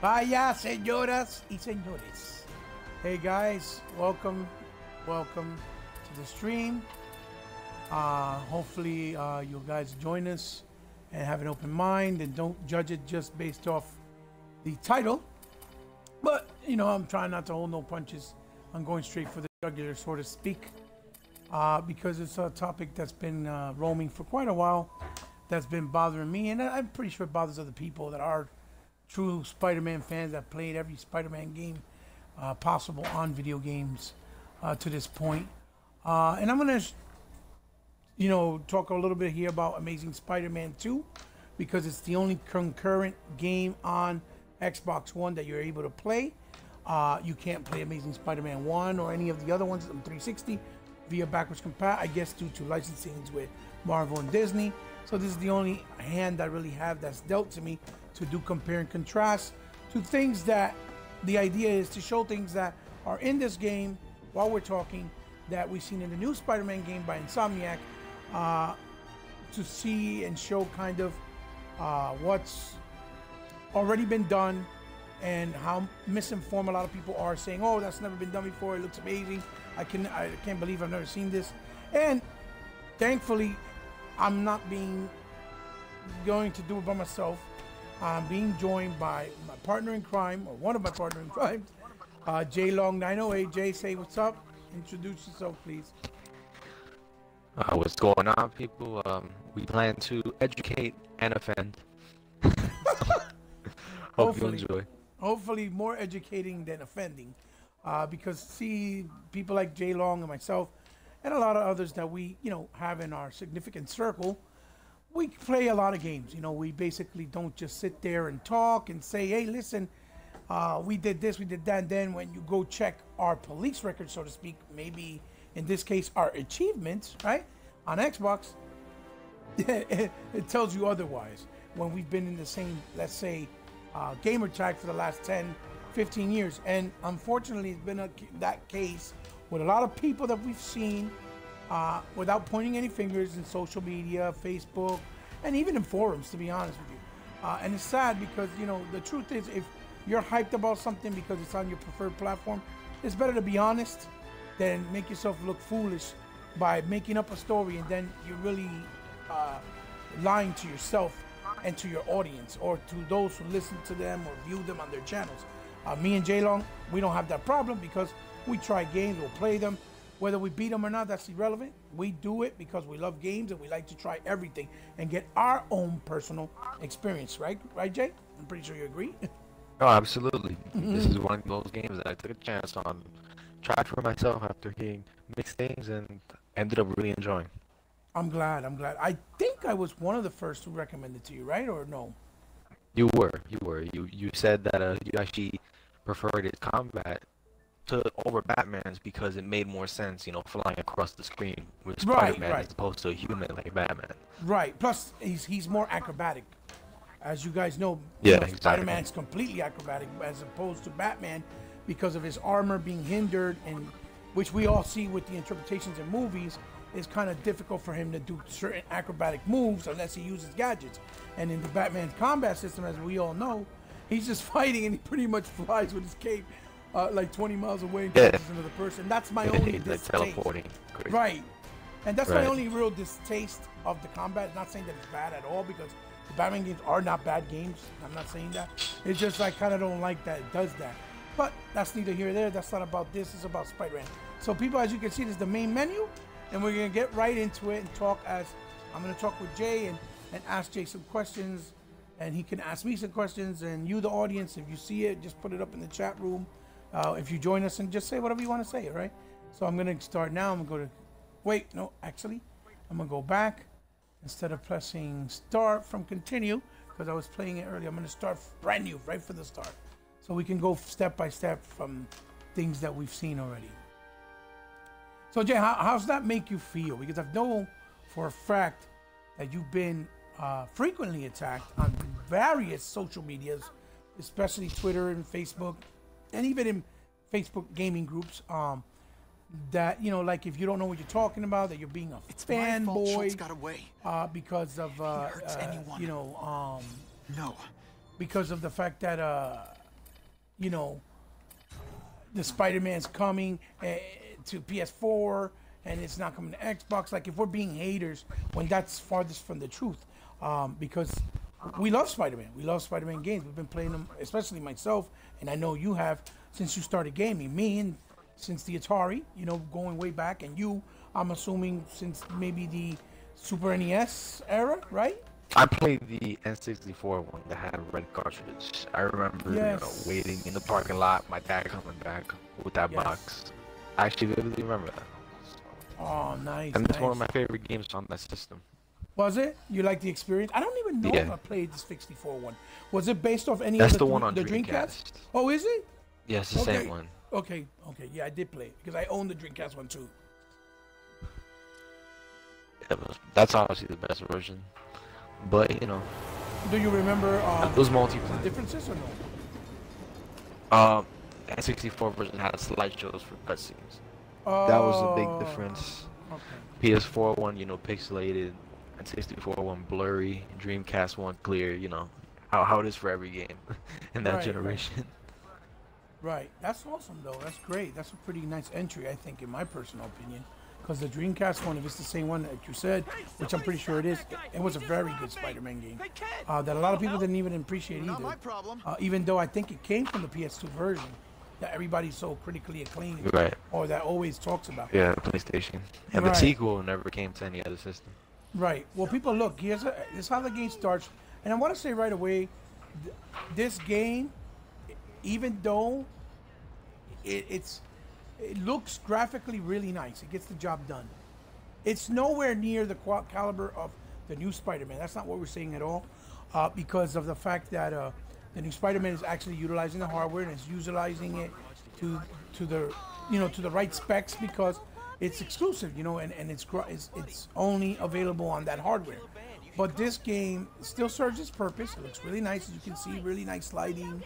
Vaya, señoras y señores. Hey guys, welcome to the stream. Hopefully you guys join us and have an open mind and don't judge it just based off the title. But you know, I'm trying not to hold no punches. I'm going straight for the jugular, so to speak, because it's a topic that's been roaming for quite a while. That's been bothering me, and I'm pretty sure it bothers other people that are true Spider-Man fans that played every Spider-Man game possible on video games to this point. And I'm gonna, talk a little bit here about Amazing Spider-Man 2 because it's the only concurrent game on Xbox One that you're able to play. You can't play Amazing Spider-Man 1 or any of the other ones on 360 via backwards compat, I guess due to licensings with Marvel and Disney. So this is the only hand I really have that's dealt to me to do compare and contrast to things that the idea is to show things that are in this game while we're talking that we've seen in the new Spider-Man game by Insomniac, to see and show kind of what's already been done and how misinformed a lot of people are, saying, oh, that's never been done before, it looks amazing, I can't believe I've never seen this. And thankfully I'm not going to do it by myself. I'm being joined by my partner in crime, or one of my partner in crime, JLong908. Jay, say what's up. Introduce yourself, please. What's going on, people? We plan to educate and offend. Hope you enjoy. Hopefully more educating than offending, because see, people like Jay Long and myself and a lot of others that we have in our significant circle, we play a lot of games. We basically don't just sit there and talk and say, hey, listen, we did this, we did that. And then when you go check our police record, so to speak, maybe in this case our achievements, right, on Xbox, it tells you otherwise. When we've been in the same, let's say, gamer tag for the last 10, 15 years. And unfortunately, it's been that case with a lot of people that we've seen, without pointing any fingers, in social media, Facebook, and even in forums, to be honest with you. And it's sad because, the truth is, if you're hyped about something because it's on your preferred platform, it's better to be honest than make yourself look foolish by making up a story and then you're really lying to yourself and to your audience or to those who listen to them or view them on their channels. Me and J-Long, we don't have that problem because we try games, we'll play them. Whether we beat them or not, that's irrelevant. We do it because we love games and we like to try everything and get our own personal experience, right? Right, Jay? I'm pretty sure you agree. Oh, absolutely. This is one of those games that I took a chance on, tried for myself after hearing mixed things, and ended up really enjoying. I'm glad. I think I was one of the first to recommend it to you, right? Or no? You were. You said that you actually preferred its combat over Batman's because it made more sense, flying across the screen with Spider-Man as opposed to a human like Batman. Right. Plus, he's more acrobatic. As you guys know, exactly. Spider-Man's completely acrobatic as opposed to Batman because of his armor being hindered, and which we all see with the interpretations in movies. It's kind of difficult for him to do certain acrobatic moves unless he uses gadgets. And in the Batman combat system, as we all know, he's just fighting and he pretty much flies with his cape like 20 miles away and catches another person. That's my only distaste. Teleporting. Crazy. Right. And that's my only real distaste of the combat. Not saying that it's bad at all, because the Batman games are not bad games. I'm not saying that. It's just I kind of don't like that it does that. But that's neither here nor there. That's not about this. It's about Spider-Man. So people, as you can see, this is the main menu. And we're going to get right into it and talk I'm going to talk with Jay and ask Jay some questions. And he can ask me some questions. And you, the audience, if you see it, just put it up in the chat room. If you join us, and just say whatever you want to say, all right? So I'm going to start now. I'm going to go to, wait, no, actually, I'm going to go back. Instead of pressing start from continue, because I was playing it earlier, I'm going to start brand new, right for the start. So we can go step by step from things that we've seen already. So Jay, how's that make you feel? Because I know for a fact that you've been frequently attacked on various social medias, especially Twitter and Facebook, and even in Facebook gaming groups, that like if you don't know what you're talking about, that you're being a fanboy because of no, because of the fact that you know, the Spider-Man's coming to PS4 and it's not coming to Xbox. Like, if we're being haters, when that's farthest from the truth, because we love Spider-Man. We love Spider-Man games. We've been playing them, especially myself, and I know you have since you started gaming. Me, and since the Atari, you know, going way back, and you, I'm assuming, since maybe the Super NES era, right? I played the N64 one that had a red cartridge. I remember, you know, waiting in the parking lot, my dad coming back with that box. I actually vividly remember that. Oh, nice. And it's one of my favorite games on that system. Was it? You like the experience? I don't even know if I played the 64 one. Was it based off any That's of the one on the Dreamcast? Oh, is it? Yeah, it's the same one. Okay. Yeah, I did play it because I own the Dreamcast one too. Yeah, that's obviously the best version. But, you know. Do you remember those multiplayer differences or no? N64 version had slideshows for cutscenes. That was a big difference. Okay. PS4 one, you know, pixelated. N64 one blurry. Dreamcast one clear. You know how it is for every game in that generation. Right. That's awesome though. That's great. That's a pretty nice entry, I think, in my personal opinion. Because the Dreamcast one, if it's the same one that you said, which I'm pretty sure it is, it was a very good Spider-Man game that a lot of people didn't even appreciate either. Even though I think it came from the PS2 version that everybody's so critically acclaimed, or that always talks about. Yeah, PlayStation. And the sequel never came to any other system. Right. Well, people, look, this is how the game starts. And I want to say right away, this game, even though it looks graphically really nice, it gets the job done, it's nowhere near the caliber of the new Spider-Man. That's not what we're saying at all, because of the fact that the new Spider-Man is actually utilizing the hardware and is utilizing it to the right specs, because it's exclusive, you know, and it's only available on that hardware. But this game still serves its purpose. It looks really nice, as you can see, really nice lighting.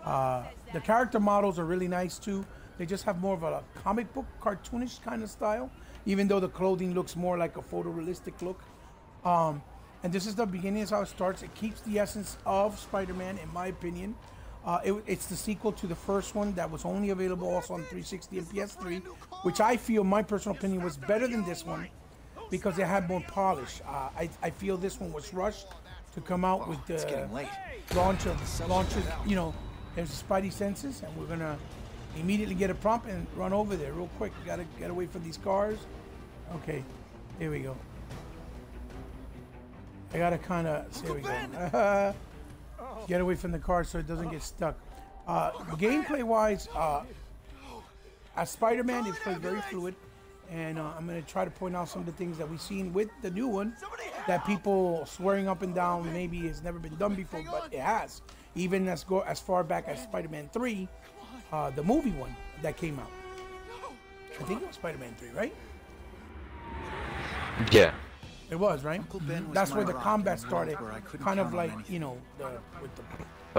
The character models are really nice too. They just have more of a comic book, cartoonish kind of style, even though the clothing looks more like a photorealistic look. And this is the beginning, is how it starts. It keeps the essence of Spider-Man, in my opinion. It's the sequel to the first one that was only available also on 360 and PS3, which I feel, my personal opinion, was better than this one because it had more polish. I feel this one was rushed to come out with the launch of, you know, there's the Spidey senses, and we're gonna immediately get a prompt and run over there real quick. We gotta get away from these cars. Okay, here we go. I gotta kind of, here we go. Get away from the car so it doesn't get stuck. Gameplay wise, as Spider-Man, it's played very fluid, and I'm gonna try to point out some of the things that we've seen with the new one that people swearing up and down maybe has never been done before, but it has. Even as far back as Spider-Man 3, the movie one that came out. I think it was Spider-Man 3, right? Yeah. It was, right? That's where the combat started, kind of like, you know, with the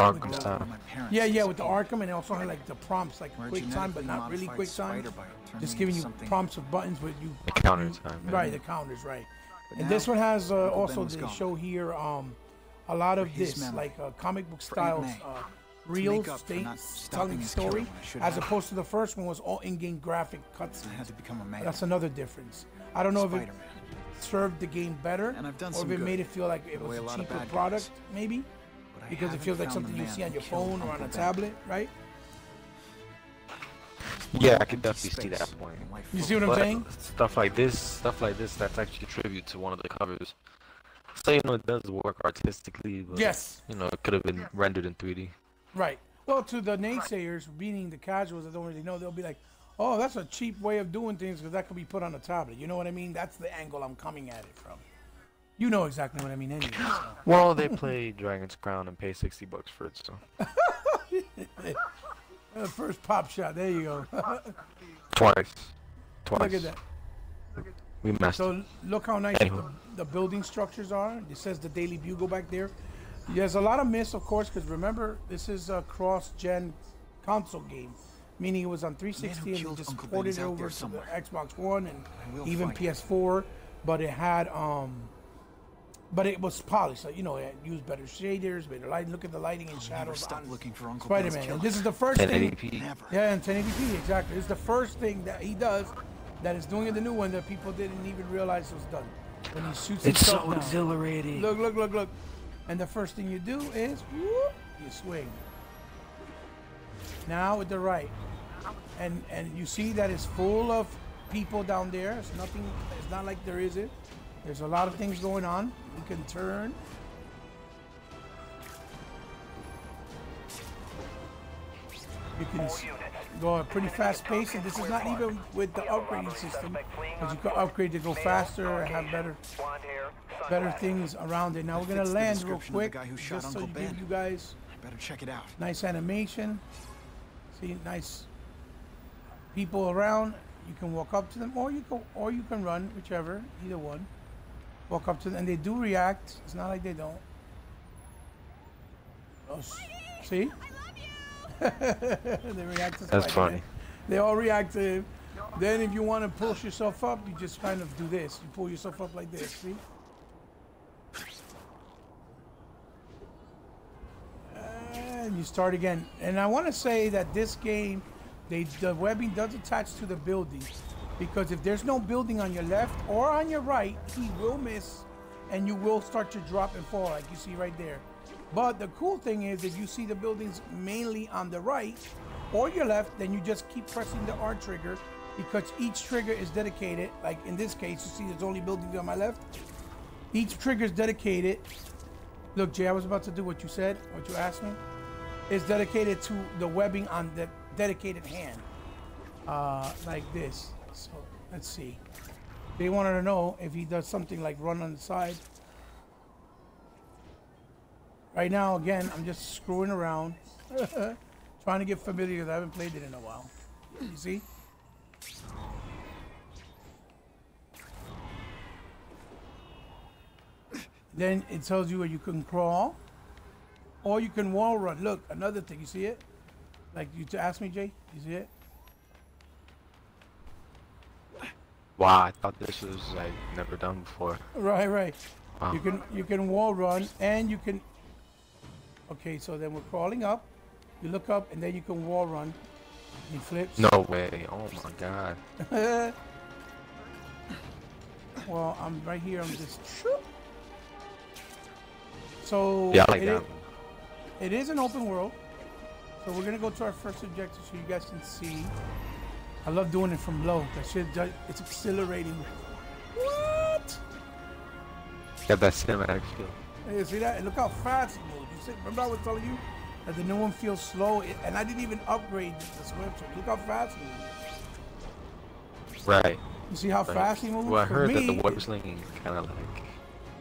Arkham style. Yeah, with the Arkham, and it also had like the prompts, like quick time, but not really quick time. Just giving you prompts of buttons, but you the counter time. Right, the counters, right. And this one has also, they show here a lot of this, like comic book styles, real telling the story, as opposed to the first one was all in-game graphic cutscenes. That's another difference. I don't know if it served the game better, or if it made it feel like it was a cheaper product, maybe, because it feels like something you see on your phone or on a tablet, right? Yeah, I can definitely see that point. You see what I'm saying? Stuff like this, that's actually a tribute to one of the covers. So, you know, it does work artistically, but, you know, it could have been rendered in 3D. Right. Well, to the naysayers, meaning the casuals that don't really know, they'll be like, oh, that's a cheap way of doing things because that could be put on a tablet. You know what I mean? That's the angle I'm coming at it from. You know exactly what I mean anyway. So. Well, they play Dragon's Crown and pay $60 for it, so. First pop shot. There you go. Twice. Look at that. We messed up. So look how nice the building structures are. It says the Daily Bugle back there. There's a lot of myths, of course, because remember, this is a cross-gen console game, meaning it was on 360 and just ported it over to the Xbox One and even PS4. But it had but it was polished. Like, you know, it used better shaders, better lighting. Look at the lighting and shadows Stop on looking for Uncle Spider-Man. And this is the first thing. 1080p. Yeah, and 1080p, exactly. It's the first thing that he does that is doing in the new one that people didn't even realize was done. When he shoots It's himself so down. exhilarating. Look, look, look, look. And the first thing you do is, whoop, you swing. Now with the right. And you see that it's full of people down there. It's nothing, it's not like there isn't. There's a lot of things going on. You can turn. You can go at a pretty fast pace, and this is not even with the upgrading system, because you can upgrade to go faster and have better things around it. Now we're gonna land real quick, just so you give you guys Better check it out. nice animation. See, nice people around. You can walk up to them, or you can run, whichever, either one. Walk up to them, and they do react. It's not like they don't. Oh, see? They react to That's Spider-Man. funny. They all react to him. Then if you want to push yourself up, you just kind of do this. You pull yourself up like this, see? And you start again. And I want to say that this game, the webbing does attach to the building, because if there's no building on your left or on your right, he will miss and you will start to drop and fall like you see right there. But the cool thing is, if you see the buildings mainly on the right or your left, then you just keep pressing the R trigger, because each trigger is dedicated. Like in this case, you see there's only buildings on my left. Each trigger is dedicated. Look, Jay, I was about to do what you said, what you asked me. It's dedicated to the webbing on the dedicated hand, like this. So let's see. They wanted to know if he does something like run on the side. Right now, again, I'm just screwing around, trying to get familiar, because I haven't played it in a while. You see? Then it tells you where you can crawl, or you can wall run. Look, another thing. You see it? Like you asked me, Jay. You see it? Wow, I thought this was like never done before. Right, right. Wow. You can wall run, and you can. Okay, so then we're crawling up. You look up, and then you can wall run. He flips. No way. Oh my god. Well, I'm right here. I'm just. So Yeah, I like that. It is an open world. So we're gonna go to our first objective, so you guys can see. I love doing it from low. That shit, it's exhilarating. What? Got that cinematic feel. Hey, see that? And look how fast it moves. You see, remember I was telling you that the new one feels slow, and I didn't even upgrade the swim trick. Look how fast it moves. Right. You see how fast he moves? Well, I For heard me, that the web slinging kind of like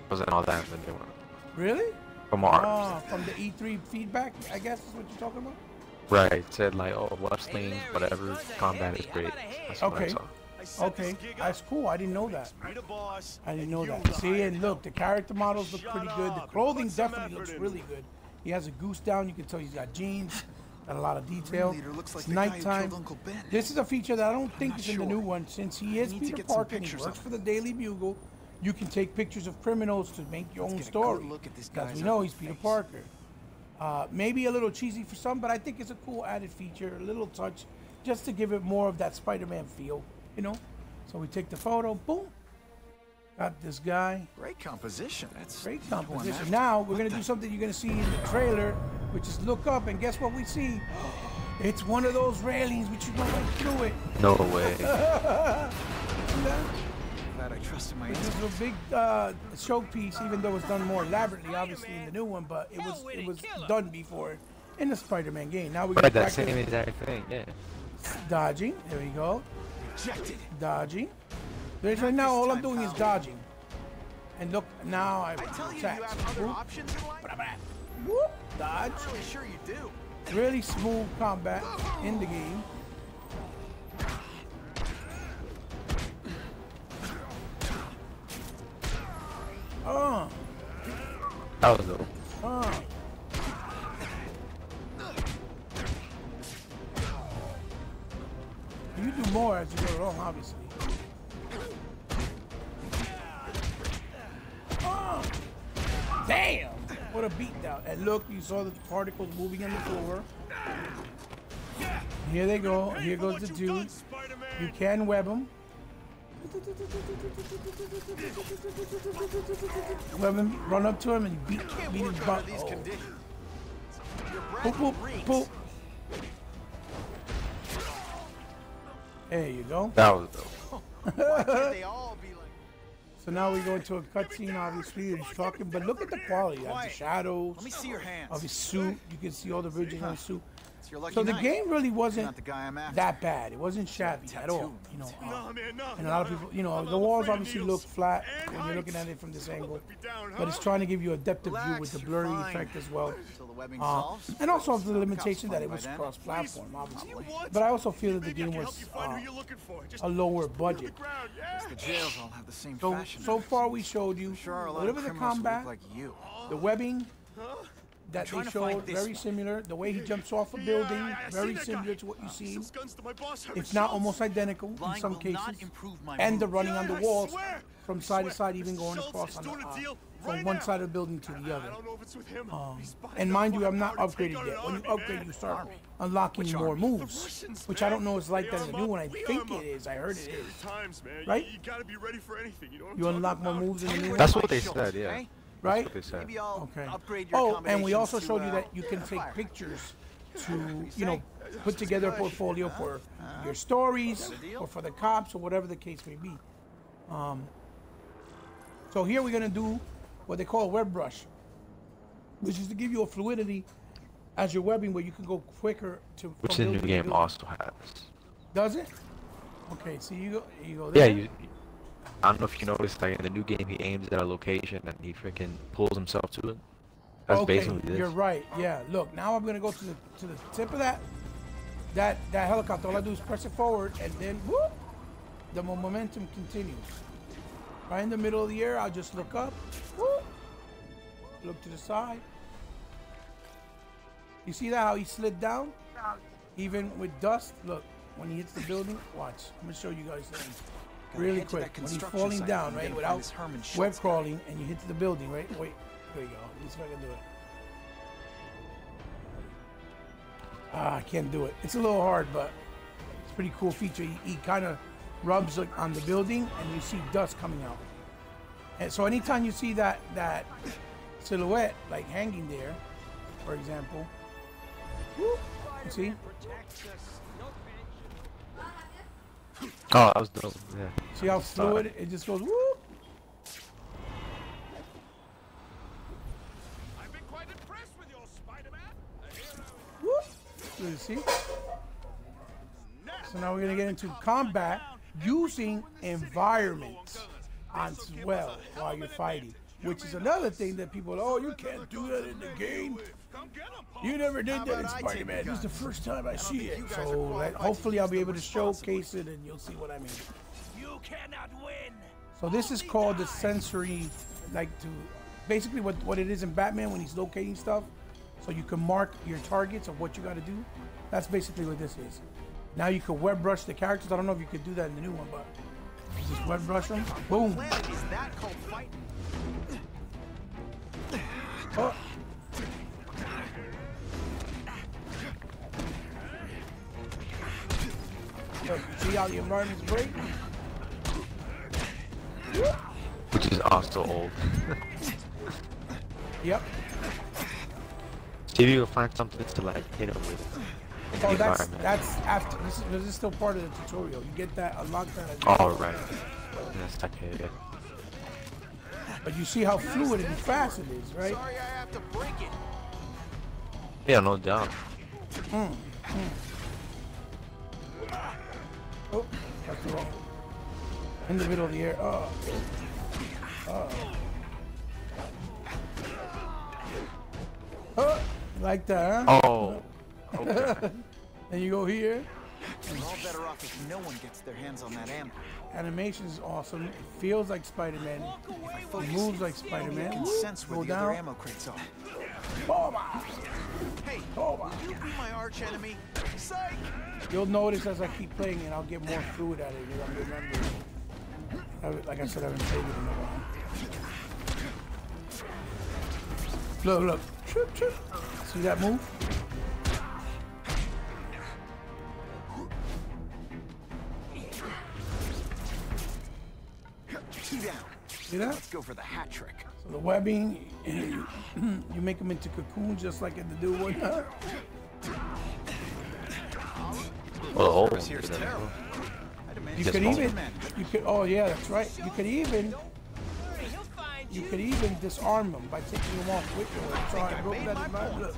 wasn't all that in the new one. Really? From our From the E3 feedback, I guess is what you're talking about? right, it said like, oh, web slinging, whatever, combat is great. That's what I Okay. saw. Okay, that's cool. I didn't know that. I didn't know that. See, and look, the character models look pretty good. The clothing definitely looks really good. He has a goose down. You can tell he's got jeans. Got a lot of detail. It's nighttime. This is a feature that I don't think is in the new one. Since he is Peter Parker and he works for the Daily Bugle, you can take pictures of criminals to make your own story. As we know, he's Peter Parker. Maybe a little cheesy for some, but I think it's a cool added feature, a little touch, just to give it more of that Spider-Man feel, you know? So we take the photo, boom. Got this guy. Great composition. That's Great composition. Now, we're going to do something you're going to see in the trailer, which is look up, and guess what we see? It's one of those railings, which you go right through it. No way. See that? glad I trusted my This is a big showpiece, even though it's done more elaborately, obviously, in the new one, but it was done before in the Spider-Man game. Now we Right, get that back same to exact thing, yeah. dodging. There we go. Rejected. Dodging. There's right now, all I'm doing is dodging. And look, now I tell you, attack. you have other Whoop. options in life? Whoop. Dodge. I'm really sure you do. Really smooth combat in the game. That was dope. You do more as you go along, obviously. Damn! What a beatdown. And look, you saw the particles moving on the floor. Here they go. Here goes the dude. You can web him. Web him, run up to him and beat his butt. Oh. Boop, boop, boop. There you go. That was dope. Why can't they all be like? So now we go into a cutscene, obviously, and he's talking, but look at the quality of the shadows, Let me see your hands. of his suit. You can see all the ridges on his suit. It's your lucky So the night. game really You're wasn't not the guy I'm after. that bad. It wasn't shabby at all, you know. And a lot of people, you know, the walls obviously look flat when you're looking at it from this angle, but it's trying to give you a depth of view with the blurry effect as well. Until the webbing solves. And also the limitation that it was cross-platform, obviously. But I also feel that the game was a lower budget. The jails all have the same So, fashion. so far we showed you Sure are a a lot little of bit of criminals who look combat, like you. the webbing that trying they to find showed, this very one. similar. The way he jumps off a building, very similar to what you see. If not almost identical in Lying some will cases. not improve my And the mood. running on the walls from side to side, even going across on from one side of the building to the other. And mind you, I'm not upgraded yet. When you upgrade, you start unlocking more moves, which I don't know is like that in the new one. I think it is. I heard it is. Right? You unlock more moves in the new one. That's what they said, yeah. Okay? Right? That's what they said. Maybe I'll Okay. upgrade your Oh, and we accommodations also to, showed you that you the can take fire. pictures to, you know, put together a portfolio for your stories or for the cops or whatever the case may be. So here we're gonna do what they call a web brush, which is to give you a fluidity as you're webbing, where you can go quicker to. Which from the new building to game building. also has. Does it? Okay, so you go Yeah, there. I don't know if you noticed, like in the new game, he aims at a location and he freaking pulls himself to it. That's Okay, basically this. you're right. Yeah, look, now I'm gonna go to the tip of that helicopter. All I do is press it forward, and then whoop, the momentum continues. Right in the middle of the air, I'll just look up, whoop, look to the side. You see that how he slid down, even with dust. Look, when he hits the building, watch. I'm gonna show you guys something really head to that quick. When he's construction falling site down, and right, then find without this Herman web Schultz guy. crawling, and you hit the building, right? Wait, there you go. Let me see if I can do it. I can't do it. It's a little hard, but it's a pretty cool feature. He kind of rubs like, on the building, and you see dust coming out. And so anytime you see that silhouette like hanging there, for example, whoop, you see? Oh, that was dope. Yeah. See how fluid it just goes whoop. I've been quite impressed with your Spider-Man. A hero. Whoop. You see? So now we're gonna get into combat using environments as well while you're fighting, which is another thing that people, oh, you can't do that in the game. Come get him, Paul. You never did that in Spider-Man. This is the first time I see it. So hopefully I'll be able to showcase it and you'll see what I mean. You cannot win. So this is called the sensory, like to, basically what it is in Batman when he's locating stuff. So you can mark your targets of what you got to do. That's basically what this is. Now you can web brush the characters. I don't know if you could do that in the new one, but you just web brush them. Boom. Planet is that called fighting? Oh. Look, see how the environment's break? Which is also old. Yep. See if you can find something to like hit him with. In the Oh, environment. that's after. This is still part of the tutorial. You get that, unlock that. As Oh, right. That's okay, yeah. But you see how fluid and fast it is, right? Sorry, I have to break it. Yeah, no doubt. Oh, that's the wrong. In the middle of the air. Oh. Oh, like that, huh? Oh. Okay. Then you go here. We're all better off if no one gets their hands on that ammo. Animation is awesome. It feels like Spider-Man. It moves like You Spider-Man. can sense where Go the other down. ammo crates are. Bomba! Hey, Bomba! will you be my arch enemy? Psych! You'll notice as I keep playing it, I'll get more fluid at it because I'm remembering. Like I said, I haven't played it in a while. Look, look. Chirp, chirp. See that move? Two down. See that? Let's go for the hat trick. So the webbing, you make them into cocoons just like in the new one. Oh, Here's terrible. You could even, oh yeah, that's right. You could even disarm them by taking them off with you. So I broke that in my look.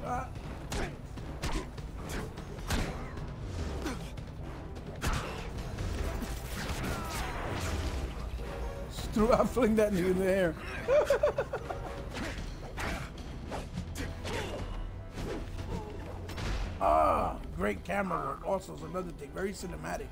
I fling that nigga in the air. Great camera work. Also, is another thing. Very cinematic.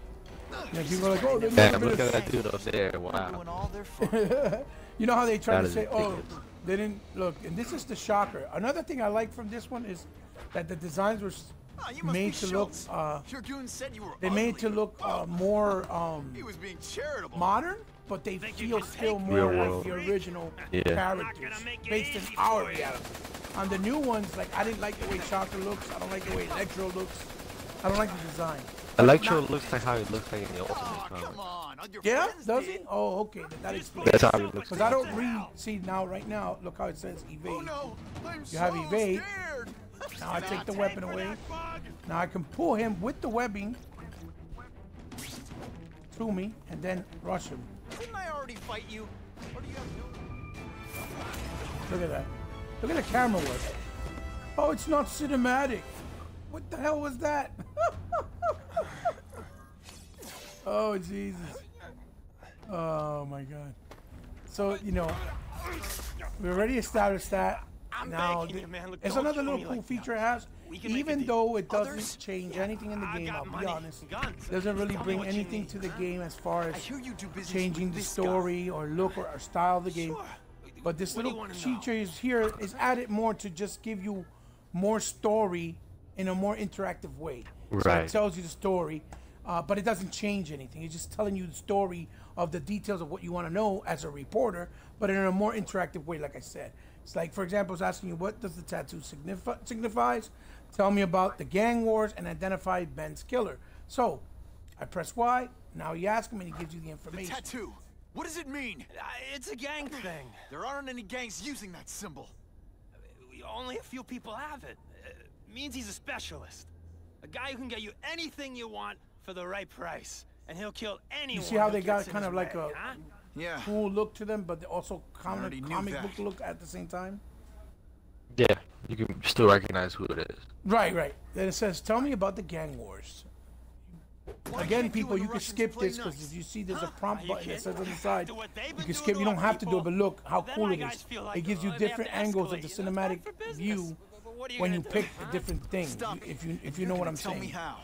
Yeah, people are like, oh, damn, look at that dude up there. Wow. Doing all their fun. You know how they try That to is say, oh, ridiculous. they didn't look. And this is the shocker. Another thing I like from this one is that the designs were Oh, you must made be to look. Schultz. Your goon said you were They ugly. made to look more He was being charitable. modern, but they feel still more Real like world. the original Yeah. characters based in our reality. On the new ones, like I didn't like the way Shocker looks. I don't like the way Electro looks. I don't like the design. Electro looks like how it looks like in the Ultimate Oh, come comic. on. Your Yeah, friends does did. he? Oh, okay. Then that explains. That's how it looks. Because I don't read. See now, right now, look how it says evade. Oh no, I'm You have so evade. scared. Now I take the weapon away. Now I can pull him with the webbing through me and then rush him. Didn't I already fight you? What do you have to do? Look at that. Look at the camera work. Oh, it's not cinematic. What the hell was that? Oh, Jesus. Oh, my God. So, you know, we already established that. I'm Now, begging you, man. Look, it's don't another kill little me cool like feature that. it has. We can make a Even deal. though it doesn't Others? change anything in the I game, got I'll be money, honest. guns. Doesn't really Tell me bring what you anything need, to the huh? game as far I as hear you do business changing with the this guy. story or look or style of the game. Sure. But this What do you little wanna know? feature is here is added more to just give you more story in a more interactive way. So Right. it tells you the story, but it doesn't change anything. It's just telling you the story of the details of what you want to know as a reporter, but in a more interactive way, like I said. It's like, for example, it's asking you, what does the tattoo signifies? Tell me about the gang wars and identify Ben's killer. So I press Y. Now you ask him and he gives you the The information. tattoo. What does it mean? It's a gang thing. There aren't any gangs using that symbol. Only a few people have it. Means he's a specialist. A guy who can get you anything you want for the right price. And he'll kill anyone. You see how who they got gets in kind his of like way, a huh? Yeah. cool look to them, but also already knew comic that. book look at the same time? Yeah, you can still recognize who it is. Right, right. Then it says, tell me about the gang wars. Why Again, can't people, and you the can Russians skip play this because nice? if you see there's a Are prompt you button that kidding? says on the side, After what they've you been can doing skip. to You don't our have to do it, people, but look how then cool my it guys is. feel like, It gives you they have to different angles of escalate, the you know, bad cinematic for business. view But what are you when gonna you do, pick huh? the different things. Stop me. If you You're know what gonna I'm tell saying. me how.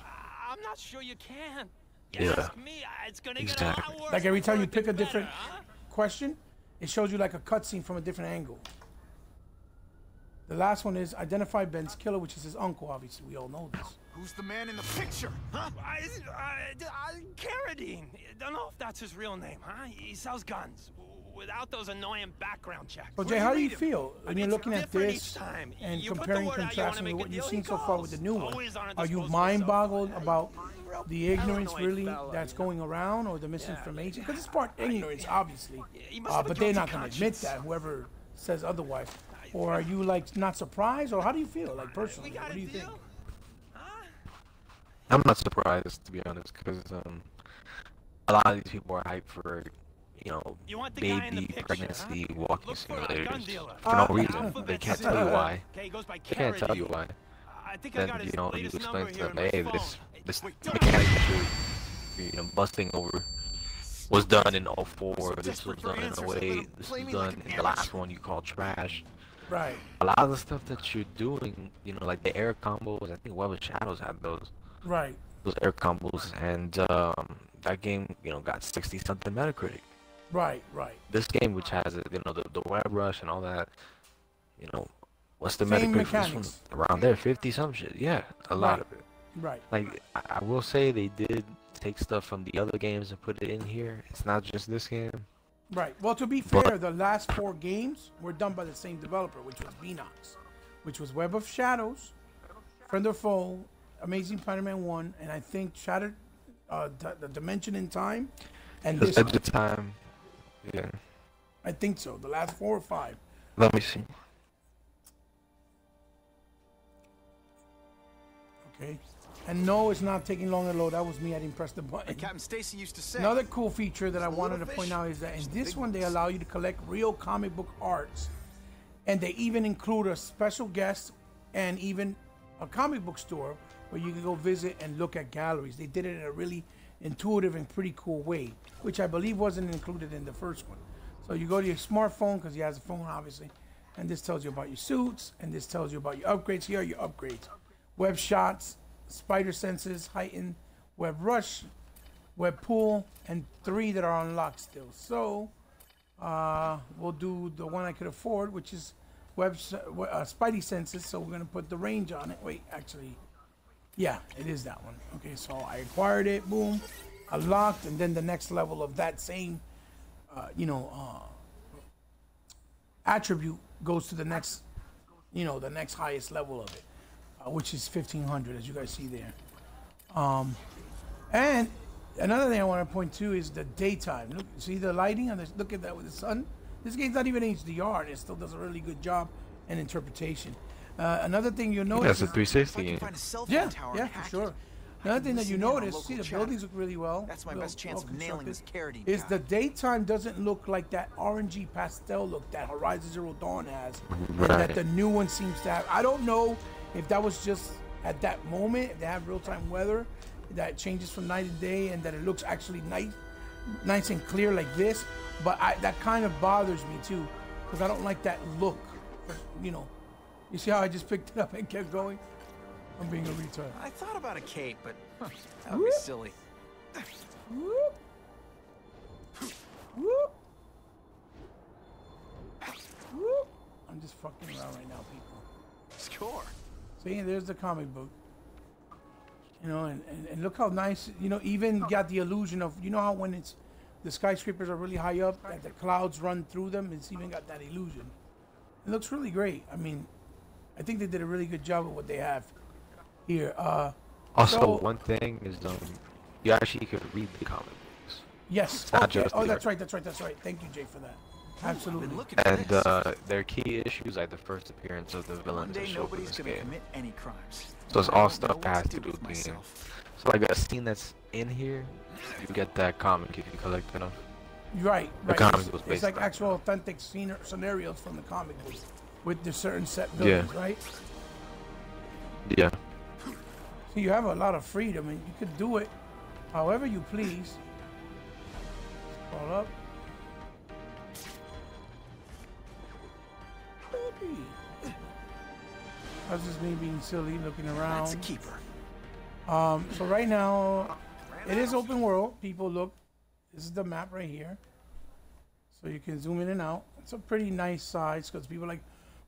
I'm not sure you can. Yeah. Ask me, it's gonna get a Exactly. lot worse Like every time you before it pick a gets different better, huh? question, it shows you like a cutscene from a different angle. The last one is identify Ben's killer, which is his uncle. Obviously, we all know this. Who's the man in the picture? Huh? Carradine. Don't know if that's his real name, huh? He sells guns without those annoying background checks. So Where Jay, do how you do you meet him? feel when you're It's looking at different this each time. and You put the comparing, word out, you contrasting wanna with what make a you've deal, seen he so far with the calls. new one? Always on a Are you disposable mind cell boggled phone. about the ignorance paranoid really fella, that's you going around or the misinformation? Because it's part ignorance, obviously. He must have a But they're guilty not going to admit conscience. that, whoever says otherwise. Or are you like not surprised? Or how do you feel, like We personally? got What a do you think? deal? Huh? I'm not surprised, to be honest, because a lot of these people are hyped for, you know, You want the guy in the baby picture, pregnancy huh? walking Look for a gun simulators dealer. for no Ah, reason. Alphabet They can't soup. tell you why. Okay, he goes by They can't tell you Carradine. why. I think I got Then his you know you latest explain number to here them, in my hey, phone. this Wait, mechanic that you're busting over was done in '04. So This was desperate for done in answers, they let 08. him This play was me like done an in the last amateur. one you call trash. Right. A lot of the stuff that you're doing, you know, like the air combos. I think Web of Shadows had those Right. air combos, and that game, you know, got 60 something Metacritic. Right. Right. This game, which has you know the web rush and all that, you know, what's the Same Metacritic for this one? mechanics. Around there, 50 some shit. Yeah, a lot Right. of it. Right. Like I will say they did take stuff from the other games and put it in here. It's not just this game. Right. Well, to be fair, the last 4 games were done by the same developer, which was Beanox. which was Web of Shadows, Friend or Foe, Amazing Spider-Man 1, and I think Shattered, the Dimension in Time, and this at the time. Yeah. I think so. The last 4 or 5. Let me see. Okay. And no, it's not taking long to load. That was me. I didn't press the button. Like Captain Stacy used to say. Another cool feature that I wanted to little point fish, out is that in there's the this big one, they ones. allow you to collect real comic book arts. And they even include a special guest and even a comic book store where you can go visit and look at galleries. They did it in a really intuitive and pretty cool way, which I believe wasn't included in the first one. So you go to your smartphone, because he has a phone, obviously, and this tells you about your suits, and this tells you about your upgrades. Here are your upgrades. Web shots, spider senses, heightened, web rush, web pool, and 3 that are unlocked still. So we'll do the one I could afford, which is spidey senses. So we're going to put the range on it. Wait, actually, yeah, it is that one. Okay, so I acquired it, boom, unlocked, and then the next level of that same attribute goes to the next, the next highest level of it, which is 1500, as you guys see there. And another thing I want to point to is the daytime. Look, see the lighting on this? Look at that with the sun. This game's not even HDR, and it still does a really good job in interpretation. Another thing you'll notice. That's a 360. I can find a cell phone Yeah, tower and yeah, hack for sure. it. Another thing that you Listen in on notice, local see the chatter. buildings look really well. That's my well- best chance well of nailing this constructed. carroty Is guy. the daytime doesn't look like that orangey pastel look that Horizon Zero Dawn has, and that Right. the new one seems to have. I don't know if that was just at that moment, if they have real-time weather that changes from night to day, and that it looks actually nice and clear like this. But that kind of bothers me too, because I don't like that look. You see how I just picked it up and kept going? I'm being a retard. I thought about a cape, but that would be Whoop. silly. Whoop. Whoop. Whoop. I'm just fucking around right now, people. Score. See, there's the comic book. And look how nice, even got the illusion of, how when the skyscrapers are really high up, that the clouds run through them, it's even got that illusion. It looks really great. I mean, I think they did a really good job with what they have here. Also, so- one thing is you actually could read the comic books. Yes. not Okay. just Oh, the that's art. right. Thank you, Jay, for that. Been Absolutely. looking for And this. their key issues, like the first appearance of the One villains, are day shown in nobody's this gonna game. commit any crimes. So it's I all don't know stuff what that has to do do with the game. myself. So like a scene that's in here, you get that comic if you collect enough. Right. comic It's, was it's based like on- actual authentic scenarios from the comic book with the certain set buildings, right? Yeah. So you have a lot of freedom, and you could do it however you please. Scroll up. Baby. That's just me being silly, looking around. That's a keeper. So right now, it is open world. People, look, this is the map right here. So you can zoom in and out. It's a pretty nice size because people are like,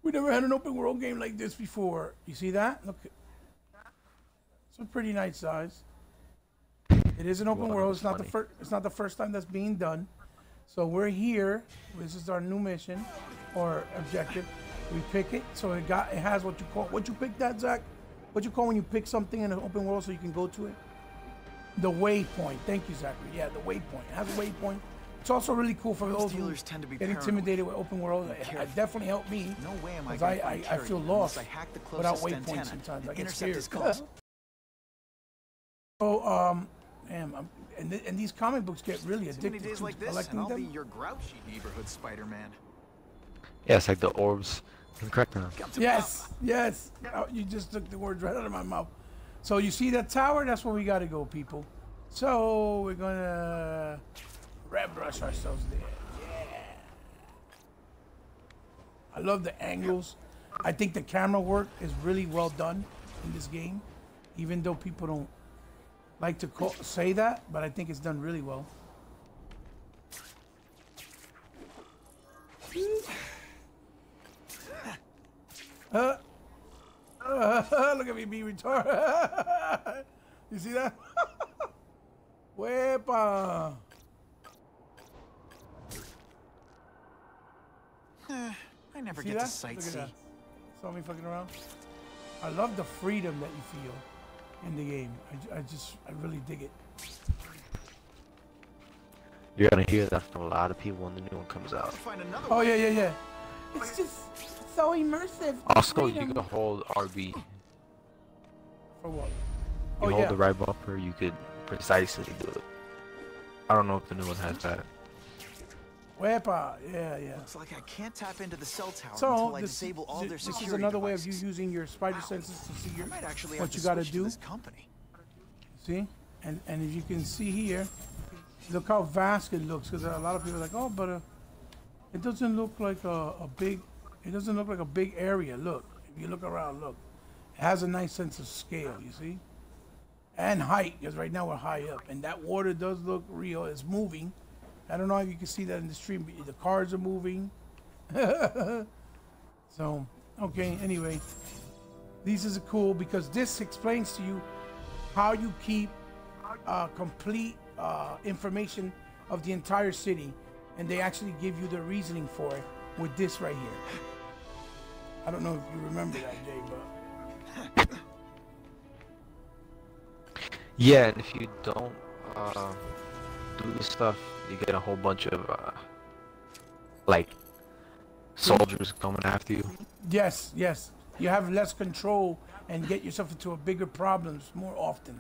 we never had an open world game like this before. You see that? Look, it's a pretty nice size. It is an open Wow, world. that's It's not the funny. first. It's not the first time that's being done. So we're here. This is our new mission or objective. We pick it. So it has what you call. What you pick that, Zach? What you call when you pick something in an open world so you can go to it? The waypoint. Thank you, Zachary. Yeah, the waypoint. It has a waypoint. It's also really cool for Most those who dealers tend to be get paranoid. intimidated with open world. It careful. definitely helped me. No way am I Because gonna find I Carrie feel unless lost I hack the without closest waypoints antenna sometimes. and I get intercept scared. his calls. So, and these comic books get really Too many addictive days to like this, and collecting I'll be them. your grouchy neighborhood Spider-Man. Yeah, it's like the orbs in Crackdown. Come to Yes. Oh, you just took the words right out of my mouth. So you see that tower? That's where we got to go, people. So we're gonna red brush ourselves there. Yeah. I love the angles. I think the camera work is really well done in this game, even though people don't like to say that, but I think it's done really well. Look at me being retarded. You see that? Wepa. I never See get that? to Look at sightsee. that. Saw me fucking around. I love the freedom that you feel in the game. I really dig it. You're gonna hear that from a lot of people when the new one comes out. Oh yeah. It's just so immersive. Also, you can hold RB. For what? You hold the right bumper, you could precisely do it. I don't know if the new one has that. Wepa, yeah. Looks like I can't tap into the cell tower So until I disable all their security this is another way of devices. you using your spider senses to see I might actually what have you to gotta switch to do. this company. See, and as you can see here, look how vast it looks. Because a lot of people are like, oh, but it doesn't look like a big. It doesn't look like a big area. Look, if you look around, look, it has a nice sense of scale. You see, and height. Because right now we're high up, and that water does look real. It's moving. I don't know if you can see that in the stream, but the cars are moving. So, okay, anyway. This is cool because this explains to you how you keep complete information of the entire city. And they actually give you the reasoning for it with this right here. I don't know if you remember that, Jay, but... Yeah, and if you don't do this stuff, you get a whole bunch of like soldiers coming after you. Yes. You have less control and get yourself into a bigger problems more often.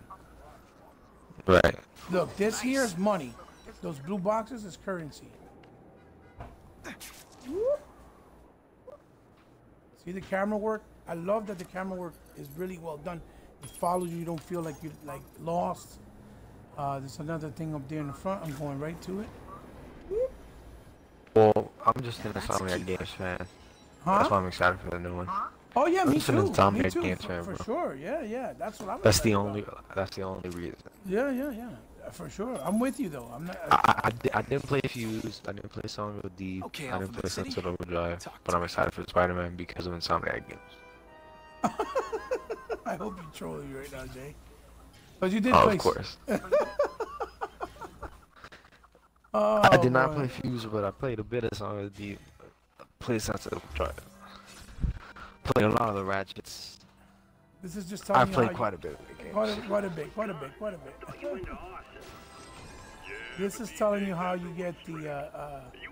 Right. Look, this here is money. Those blue boxes is currency. See the camera work? I love that the camera work is really well done. It follows you. You don't feel like you're like lost. There's another thing up there in the front. I'm going right to it. Well, I'm just an Insomniac Games fan. Huh? That's why I'm excited for the new one. Oh yeah, me just an too. Insomniac Me too. Games fan, For bro. sure. Yeah. That's what I'm. That's the excited only. about. That's the only reason. Yeah. For sure. I'm with you though. I'm not. I didn't play Fuse. I didn't play Song of the Deep. Okay, I didn't Alphabet play City. Sunset Overdrive. But I'm excited for Spider-Man because of Insomniac Games. I hope you're trolling me right now, Jay. But you did Oh, play. of course. Oh, I did not boy. play Fuse, but I played a bit of Song of the Deep. Played Sunset Overdrive. Played a lot of the Ratchets. This is just telling I've you played how quite a bit of the games. Quite a bit. This is telling you how you get the. You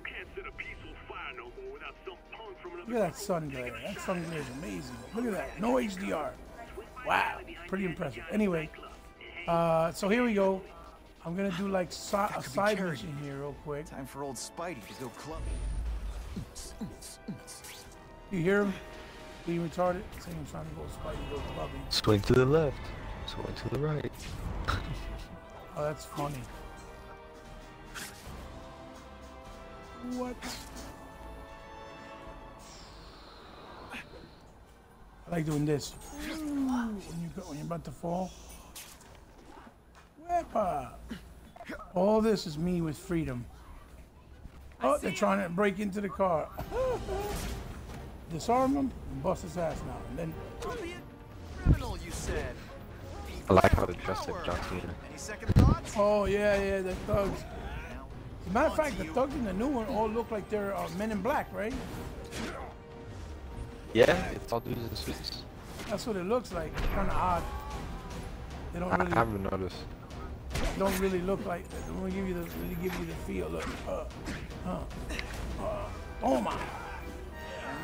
can't set a peaceful fire no more without some punk from another. Look at that sun glare. That sun glare is amazing. Look at that. No HDR. Wow. Pretty impressive. Anyway, so here we go. I'm gonna do like a side mission here real quick. Time for old Spidey to go clubbing. You hear him? Being retarded? Saying I'm trying to go Spidey, go clubbing. Swing to the left. Swing to the right. Oh, that's funny. What? I like doing this. When you're about to fall. Wepa. All this is me with freedom. Oh, they're trying to break into the car. Disarm him and bust his ass now. And then Don't be a criminal, you said. I like how they dressed like John Cena. Any second thoughts? oh yeah, the thugs. As a matter of fact, the thugs in the new one all look like they're Men in Black, right? Yeah, it's all dudes in suits. That's what it looks like. Kind of odd. They don't I really haven't noticed. don't really look like that. They don't give you the feel. Look. Oh my.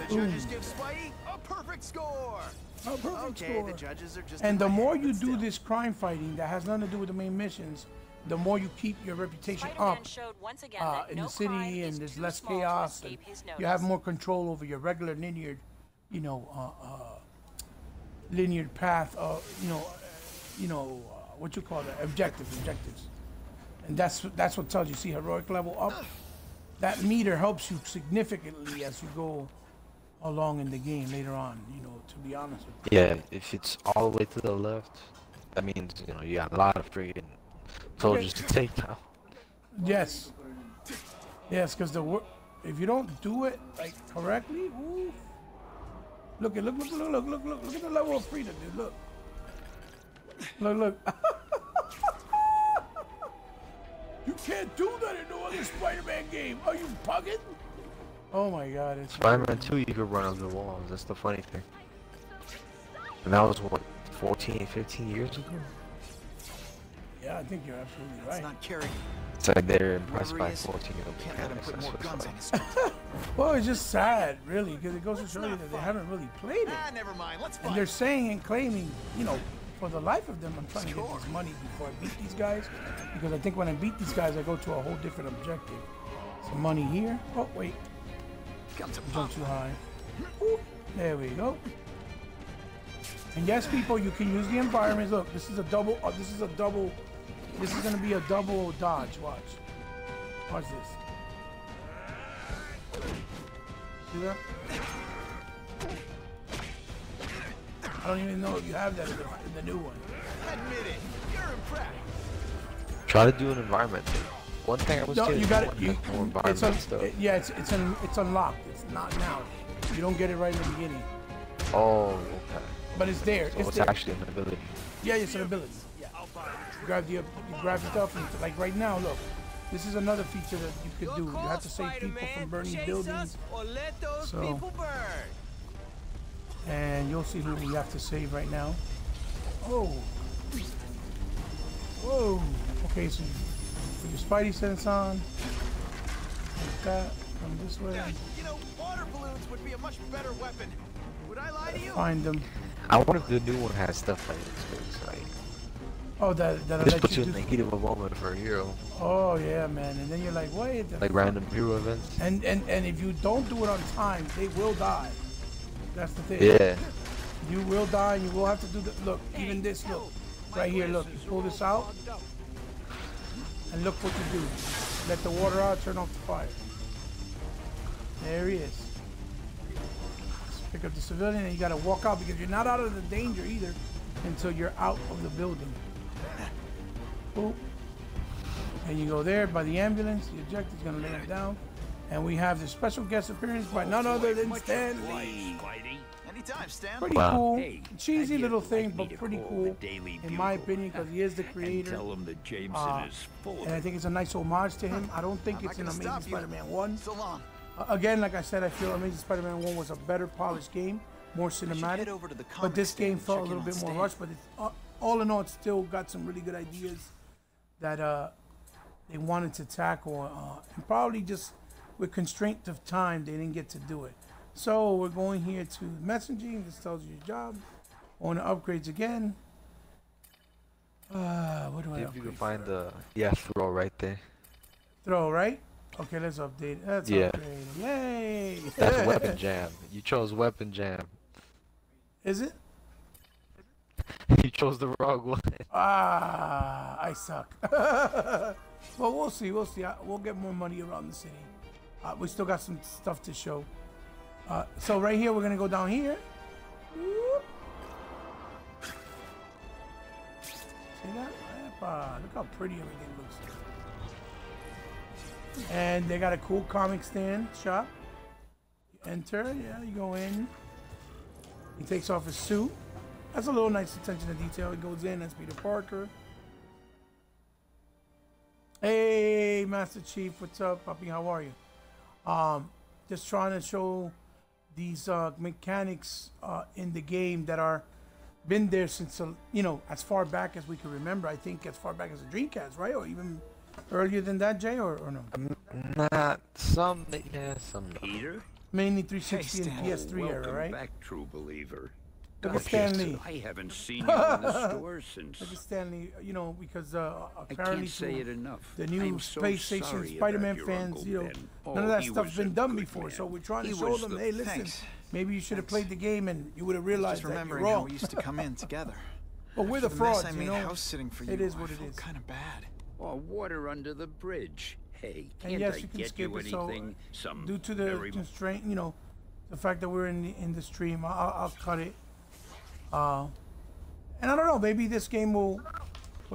The judges give Spidey a perfect score. A perfect Okay, score. the judges are just. And in the my more head, you but do still. this crime fighting that has nothing to do with the main missions, the more you keep your reputation Spider-Man up showed once again that in no the city, crime and is there's too less small to chaos. And escape his you have notice. more control over your regular linear, linear path. What you call that? Objectives. And that's what tells you. See, heroic level up. That meter helps you significantly as you go along in the game later on. To be honest with you. Yeah, if it's all the way to the left, that means you got a lot of friggin' soldiers to take down. Yes, because if you don't do it like correctly, oof. Look at the level of freedom, dude. Look. You can't do that in no other Spider-Man game. Are you bugging? Oh my God! It's Spider-Man 2, you could run over the walls. That's the funny thing. And that was what, 14, 15 years ago? Yeah, I think you're absolutely That's right. not Kerrigan. It's like they're impressed Whoever by he is, 14-year-old can't let him mechanics. put That's more what it's guns like. on his side. Well, it's just sad, really, because it goes to show you that they haven't really played it. Ah, never mind. Let's And fight. they're saying and claiming, you know, for the life of them, I'm trying to get this money before I beat these guys. Because I think when I beat these guys, I go to a whole different objective. Some money here. Oh, wait. Come to Jump too high. Ooh, there we go. And yes, people, you can use the environments. Look, this is a double. This is going to be a double dodge. Watch. Watch this. See that? I don't even know if you have that in the new one. Admit it. You're impressed. Try to do an environment thing. One thing I was No, saying, you got it. more environment stuff. Yeah, it's unlocked. It's not now. You don't get it right in the beginning, Oh, okay. but it's there. So It's it's there. actually an ability. Yeah, it's an ability. Yeah. You grab stuff, and like right now, look. This is another feature that you could do. You have to save people from burning buildings. or let those So- people burn. And you'll see who we have to save right now. Oh. Whoa. Okay, so put your Spidey sense on. Like that. Come this way. You know, water balloons would be a much better weapon. Would I lie to you? Find them. I wonder if the new one has stuff like this. It's like, Oh, that'll this let puts you you in do. the heat of a moment for a hero. Oh yeah, man. And then you're like, wait. Like random hero events. And if you don't do it on time, they will die. That's the thing. Yeah. You will die, and you will have to do the look. Even this look, right here. Look, you pull this out, and look what you do. Let the water out. Turn off the fire. There he is. Let's pick up the civilian, and you gotta walk out because you're not out of the danger either until you're out of the building. Boop. And you go there by the ambulance. The objective's gonna lay him down, and we have the special guest appearance by none other than Stan Lee. Anytime, Stan. Pretty Wow. cool. Hey, Cheesy how'd you little like thing, me but to pretty call cool, the Daily in my Bugle? opinion, because he is the creator. Tell him that Jameson is full of And I it. think it's a nice homage to him. I don't think I'm it's not an gonna Amazing stop you. Spider-Man 1. So long. Again, like I said, I feel Amazing Spider-Man 1 was a better polished game, more cinematic. head over to the But comic this stand game and felt a check little in bit on more Stan. rushed, but it's, all in all, it's still got some really good ideas that they wanted to tackle. And probably just with constraint of time, they didn't get to do it. So we're going here to messaging. This tells you your job. On the upgrades again. What do I If you upgrade can find for? the throw right there. Throw, right? Okay, let's update it. Let's Yeah. upgrade. Yay! That's weapon jam. You chose weapon jam. Is it? You chose the wrong one. Ah, I suck. Well, we'll see. We'll see. We'll get more money around the city. We still got some stuff to show. So right here, we're gonna go down here. Whoop. See that? Epa, look how pretty everything looks. And they got a cool comic stand shop. You enter, yeah, you go in. He takes off his suit. That's a little nice attention to detail. He goes in, that's Peter Parker. Hey, Master Chief, what's up, puppy? How are you? Just trying to show these mechanics in the game that are been there since you know, as far back as we can remember. I think as far back as the Dreamcast, right? Or even earlier than that, Jay, or no? Not some, yeah, some. No. Peter? Mainly 360 and Stan. PS3 era, Welcome right? back, true believer. Look at Stan Lee. I haven't seen you in the store since. Look at Stanley, you know, because I apparently can't say to it enough. the new I'm so Space Station sorry Spider-Man about your fans, Uncle you know, Ben. none of Oh, that he stuff's was been a done good before. man. So we're trying to He show was them, the- hey, listen, Thanks. maybe you should have Thanks. played the game and you would have realized Just that you're remembering how wrong. we used to come in together. But we're the After mess frauds, I you made know. house sitting for you. It is what I it felt is. kind of bad. Oh, water under the bridge. Hey, And can't yes, I you can get skip you it. So anything? Some due to the very constraint, you know, the fact that we're in the stream, I'll cut it. And I don't know, maybe this game will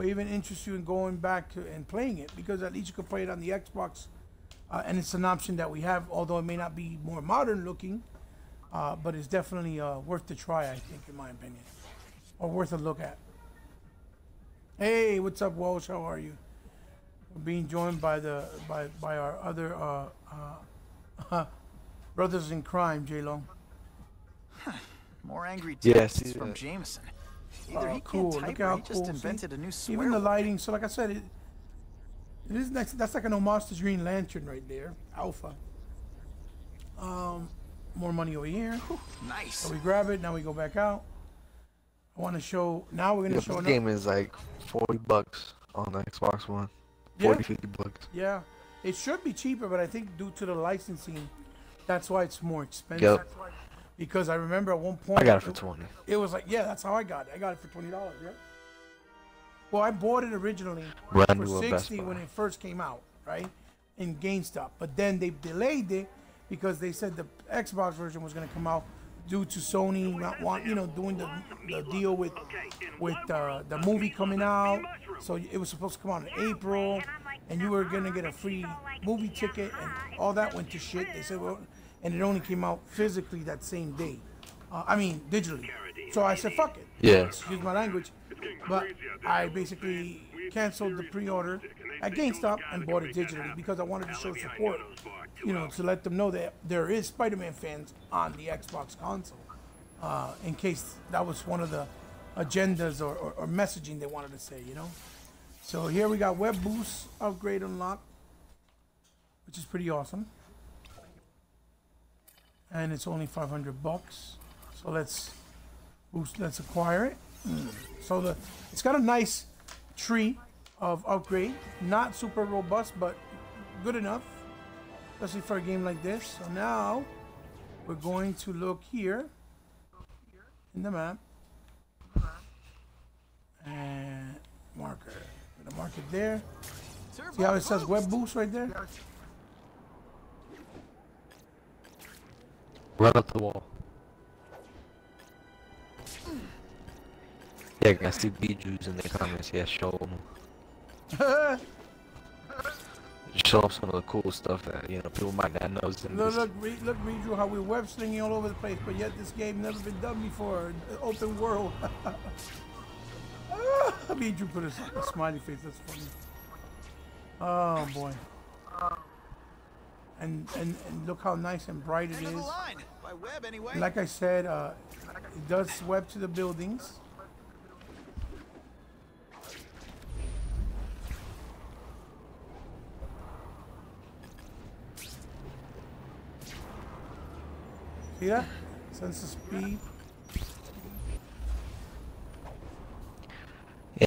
even interest you in going back to and playing it, because at least you can play it on the Xbox, and it's an option that we have, although it may not be more modern looking, but it's definitely worth the try, I think, in my opinion, or worth a look at. Hey, what's up, Walsh? How are you? We're being joined by by our other brothers in crime, J-Lo. More angry Yes, texts from Jameson. Either he cool. can't type Look or how he just cool. invented See? a new swear Even the word. lighting. So like I said, it is next. That's like a Monsters Green Lantern right there. Alpha. More money over here. Nice. So we grab it. Now we go back out. I want to show. Now we're gonna show This another. game is like $40 on the Xbox One. Yeah. 40, $50. Yeah, it should be cheaper, but I think due to the licensing, that's why it's more expensive. Yep. Because I remember at one point I got it for 20. It was like, yeah, that's how I got it. I got it for $20. Yeah. Well, I bought it originally Brand for new at Best $60 Buy. when it first came out, right, in GameStop. But then they delayed it because they said the Xbox version was going to come out due to Sony not doing the deal with the movie coming out. So it was supposed to come out in April, and you were gonna get a free movie ticket, and all that went to shit. They said, well, and it only came out physically that same day. I mean, digitally. So I said, fuck it. Yeah. Excuse my language. But I basically canceled the pre-order at GameStop and bought it digitally because I wanted to show support, to let them know that there is Spider-Man fans on the Xbox console, in case that was one of the agendas or messaging they wanted to say, So here we got Web Boost upgrade unlocked, which is pretty awesome. And it's only $500. So let's acquire it. So it's got a nice tree of upgrade, not super robust, but good enough, especially for a game like this. So now we're going to look here in the map and marker. I'm gonna mark it there. See how it says Web Boost right there? Run up the wall. Yeah, I see B-Juice in the comments. Yeah, show them. Show them some of the cool stuff that people might not know. Look, read through how we're web slinging all over the place, but yet this game never been done before. Open world. Drew put a smiley face. That's funny. Oh boy. And look how nice and bright it End of the is. line. By web, anyway. Like I said, it does web to the buildings. See that? Sense of speed.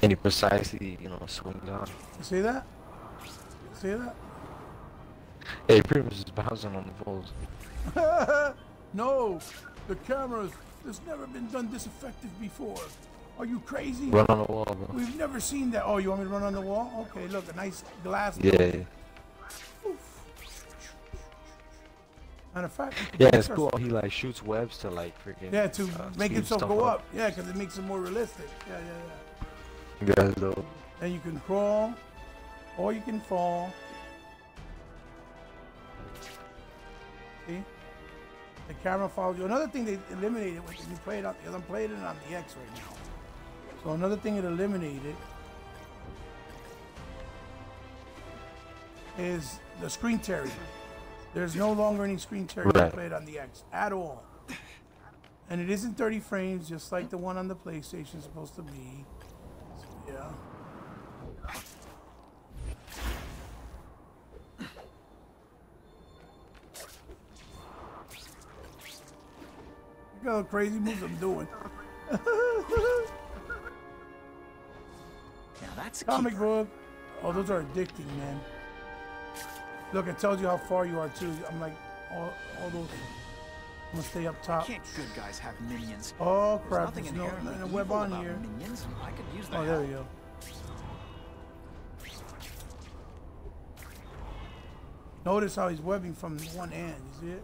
And he precisely, swing down. You see that? See that? Yeah, he pretty much just bouncing on the balls. No, the cameras. There's never been done this effective before. Are you crazy? Run on the wall, bro. We've never seen that. Oh, you want me to run on the wall? Okay, look, a nice glass. Yeah. Matter of fact, Yeah, it's cool. He like shoots webs to like freaking. Yeah, to make speed himself stuff go up. Yeah, because it makes it more realistic. Yeah. Yeah, though. Then you can crawl, or you can fall. See? The camera follows you. Another thing they eliminated when you play it on, because I'm playing it on the X right now. So another thing it eliminated is the screen tearing. There's no longer any screen tearing when you play it on the X at all. And it isn't 30 frames, just like the one on the PlayStation is supposed to be. So, yeah. Look how crazy moves I'm doing. Now that's a Comic keeper. book. Oh, those are addicting, man. Look, it tells you how far you are too. I'm like, all those. I'm gonna stay up top. Can't good guys have minions? Oh There's crap! nothing There's no inherently web evil on about here. minions, and I could use the Oh, there help. we go. Notice how he's webbing from one end. You see it?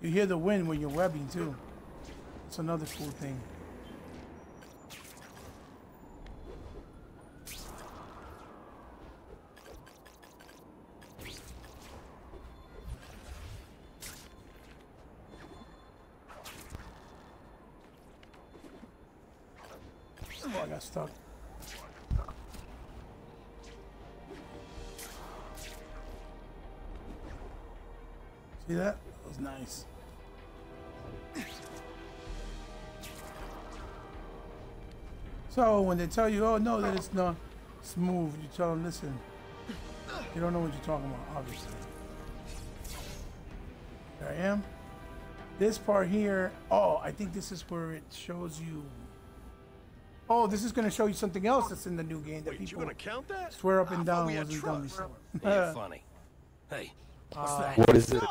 You hear the wind when you're webbing too. It's another cool thing. Oh, I got stuck. See that? That was nice. So when they tell you, oh no, that it's not smooth, you tell them, listen, you don't know what you're talking about, obviously. There I am. This part here, oh, I think this is where it shows you. Oh, this is going to show you something else that's in the new game that people count that? swear up and down wasn't done before. Ain't funny. Hey, what's that? What is this?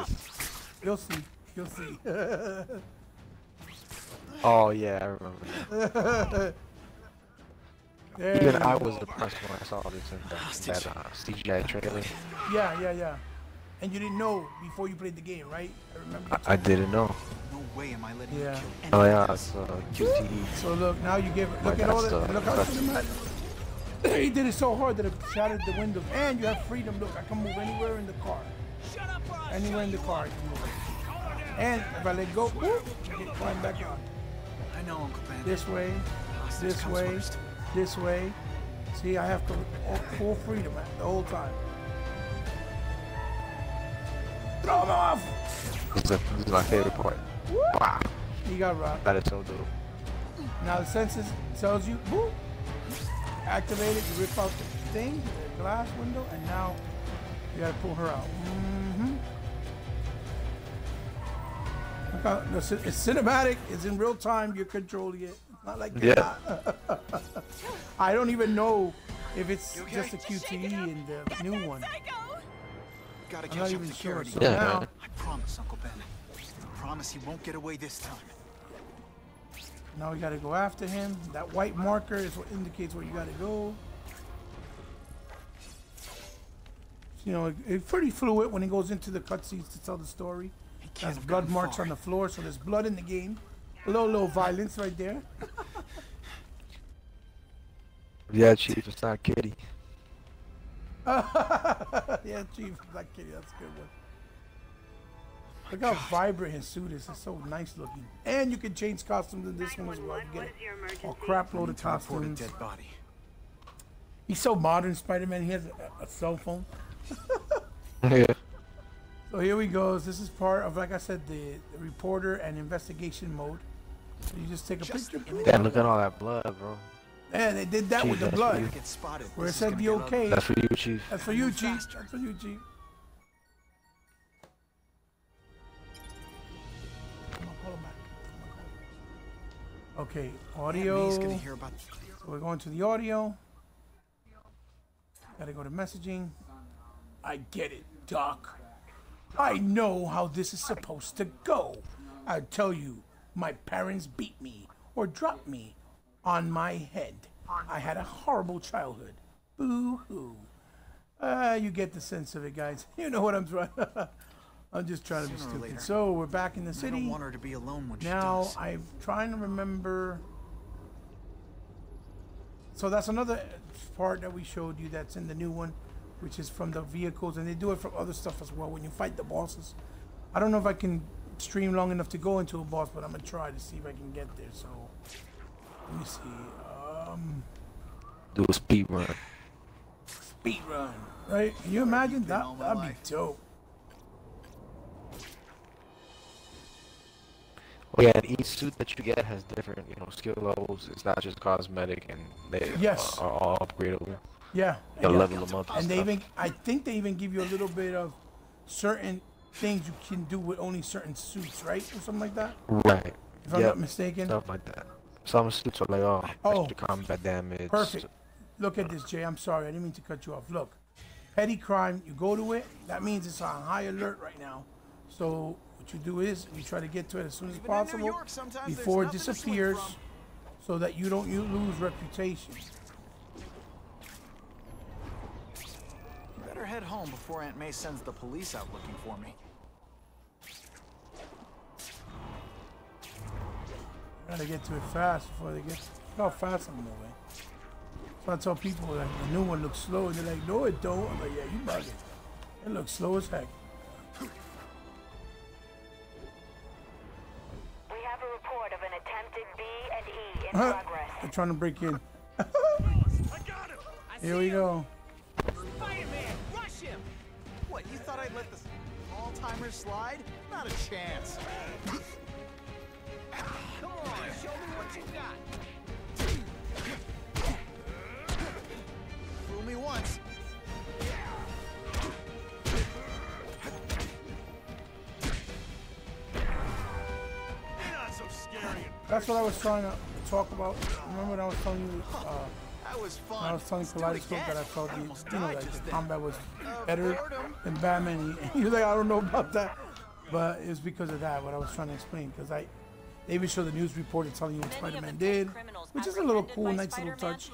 You'll see. You'll see. Oh yeah, I remember. Even I was depressed when I saw this in that CGI trailer. Yeah. And you didn't know before you played the game, right? I remember. I didn't know. No way am I letting Yeah. you kill Oh yeah, it's QTE. So look, now you give it. Look at all that. Look how cinematic. He did it so hard that it shattered the windows. And you have freedom. Look, I can move anywhere in the car. Anywhere in the car, I can move. And if I let go, whoop, I get climb back on. I know, Uncle Ben. This way, this way, this way. See, I have full freedom the whole time. Throw him off! This is my favorite part. Wow. You got robbed. That is so dope. Now the sensors tells you, whoop, activate it, you rip out the thing, the glass window, and now you gotta pull her out. Look how, it's cinematic, it's in real time, you're controlling it. It's not like Yeah. I don't even know if it's just a QTE in the new one. Gotta I'm catch not up even sure. security. So Yeah, now, man. I promise, Uncle Ben. I promise he won't get away this time. now we gotta go after him. That white marker is what indicates where you gotta go. You know, it's pretty fluid when it goes into the cutscenes to tell the story. Has blood marks on the floor, so there's blood in the game. A little violence right there. Yeah, Chief, it's not Kitty. Yeah, Chief, Black Kitty, that's a good one. Look how vibrant his suit is. It's so nice looking. And you can change costumes in this one as well. You get a crap load of Report a costumes. dead body. He's so modern, Spider-Man. He has a cell phone. Yeah. So here we go. This is part of, like I said, the reporter and investigation mode. So you just take a picture. Damn, look at all that blood, bro. And they did that Chief, with the that's blood. for Get spotted. Where it This is said gonna be get ugly. okay. That's for you, Chief. That's for you, Move Chief. faster. That's for you, Chief. Come on, call him back. Okay, audio. He's gonna hear about. So we're going to the audio. Gotta go to messaging. I get it, Doc. I know how this is supposed to go. I tell you, my parents beat me or dropped me on my head. I had a horrible childhood. Boo-hoo. You get the sense of it, guys. You know what I'm trying. I'm just trying to be Sooner or stupid. later. So we're back in the I don't city. want her to be alone when she Now does. I'm trying to remember. So that's another part that we showed you that's in the new one, which is from the vehicles, and they do it from other stuff as well when you fight the bosses. I don't know if I can stream long enough to go into a boss, but I'm gonna try to see if I can get there. So let me see. Do a speed run. Speed run, right? Can you imagine that? all my That'd be life. dope. Well, yeah, and each suit that you get has different, skill levels. It's not just cosmetic, and they Yes. are all upgradable. Yeah. You can yeah. level them up. And they stuff. even, I think they even give you a little bit of certain things you can do with only certain suits, right? Or something like that, Right. if I'm Yep. not mistaken. Stuff like that. Some suits are like, Oh. extra combat damage. Perfect. Look at this, Jay. I'm sorry. I didn't mean to cut you off. Look. Petty crime, you go to it, that means it's on high alert right now. So what you do is you try to get to it as soon as Even in New possible York, sometimes there's before it nothing to swing disappears from. so that you don't lose reputation. Better head home before Aunt May sends the police out looking for me. Gotta get to it fast before they get. Look how fast I'm moving. So I tell people that the new one looks slow, and they're like, "No, it don't." I'm like, "Yeah, you bugging. It looks slow as heck." We have a report of an attempted B and E in Huh? progress. They're trying to break in. I got him! Here we go. Spider-Man, rush him! What, you thought I'd let this... Oh, all-timer slide? Not a chance. Come on, show me what you got. Fool me once. That's what I was trying to talk about. Remember when I was telling you, That was fun. I was telling Let's do it Kaleidoscope that I again. felt the, almost you know, died like just the then. combat was better Boredom. than Batman. And you're like, I don't know about that, but it's because of that. What I was trying to explain, because they even show the news report telling you what Spider-Man did, which is a little cool, nice little touch.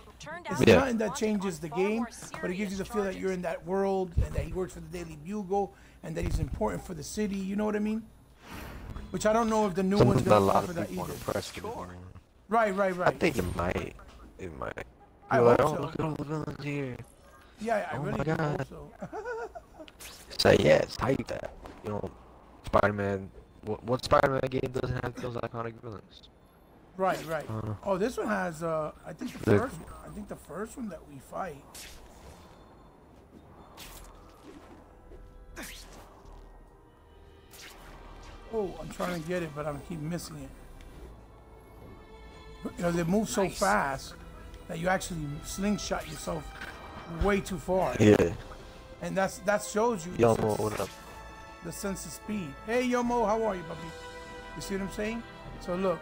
It's nothing that changes the game, but it gives you the feel that you're in that world and that he works for the Daily Bugle and that he's important for the city. You know what I mean? Which I don't know if the new one's Something that a gonna lot offer of that people are either. impressed with. Right. I think it might. It might. I You're like, hope oh, so. look at all the villains here. Yeah, I Oh really my do hope God. so. Say yeah, it's hype that. You know, Spider-Man. What Spider-Man game doesn't have those iconic villains? Right. Oh, this one has. I think the Look. first. I think the first one that we fight. Oh, I'm trying to get it, but I keep missing it. Because it moves so fast that you actually slingshot yourself way too far. Yeah. And that shows you Yo, the Mo, sense, what up? the sense of speed. Hey, Yomo, how are you, puppy? You see what I'm saying? So look,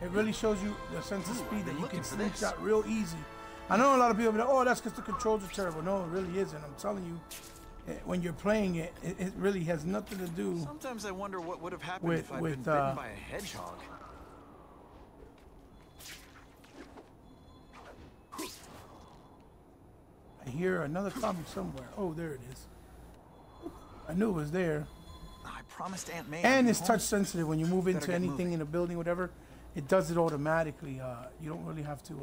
it really shows you the sense of speed that you can slingshot real easy. I know a lot of people be like, oh, that's because the controls are terrible. No, it really isn't. I'm telling you, when you're playing it, it really has nothing to do. Sometimes I wonder what would have happened if I'd been bitten by a hedgehog. I hear another comic somewhere. Oh, there it is. I knew it was there. I promised Aunt May. And I'd be it's home. touch sensitive. When you move into Better get anything moving. in a building, whatever, it does it automatically. You don't really have to.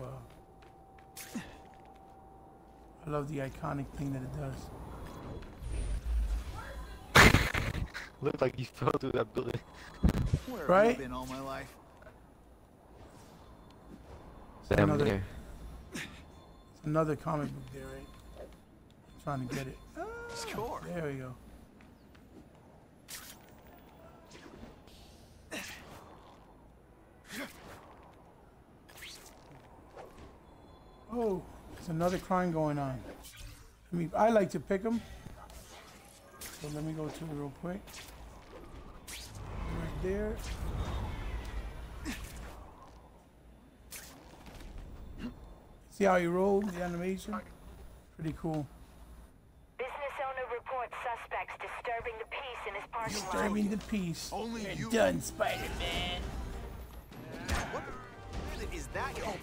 I love the iconic thing that it does. Looked like you fell through that building. Where have Right? you been all my life? Damn Another- near. It's another comic book there, right? I'm trying to get it. Sure. There we go. Oh, there's another crime going on. I like to pick them. So let me go to it real quick. Right there. See how he rolled, the animation? Pretty cool. Business owner reports suspects disturbing the peace in his parking lot. Disturbing the peace. Only You're you- done, Spider-Man. What is that? Oh,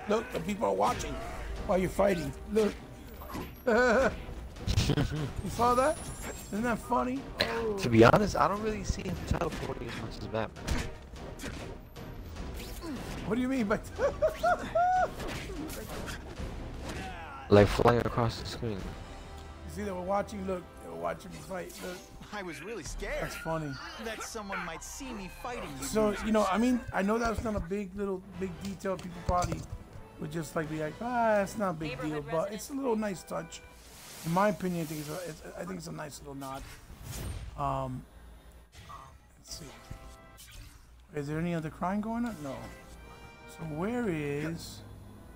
Look, the people are watching while you're fighting. Look. You saw that? Isn't that funny? Oh. To be honest, I don't really see him teleporting as much as Batman. What do you mean by Like flying across the screen. You see, they were watching. Look, they were watching me fight. Look, I was really scared that's funny. that someone might see me fighting you. So, you know, I mean, I know that's not a big detail. People probably would just like be like, it's not a big deal, but it's a little nice touch. In my opinion, I think it's a nice little nod. Let's see. Is there any other crime going on? No. So where is?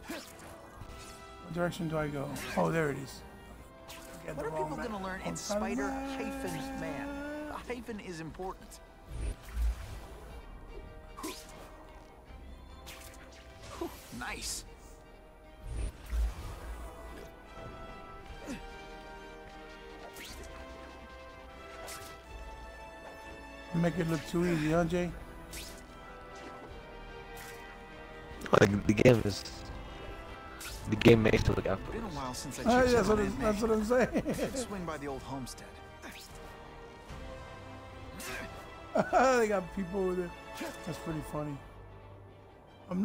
What direction do I go? Oh, there it is. Get What the are people wrong map. gonna learn in Oh, Spider-Man? A hyphen is important. Whew, nice. Make it look too easy, huh, Jay? Like the game is. The game makes it look Been a effortless. while since I Oh, checked that's out what, Aunt May. that's what I'm saying. Swing by the old homestead. They got people over there. That's pretty funny. I'm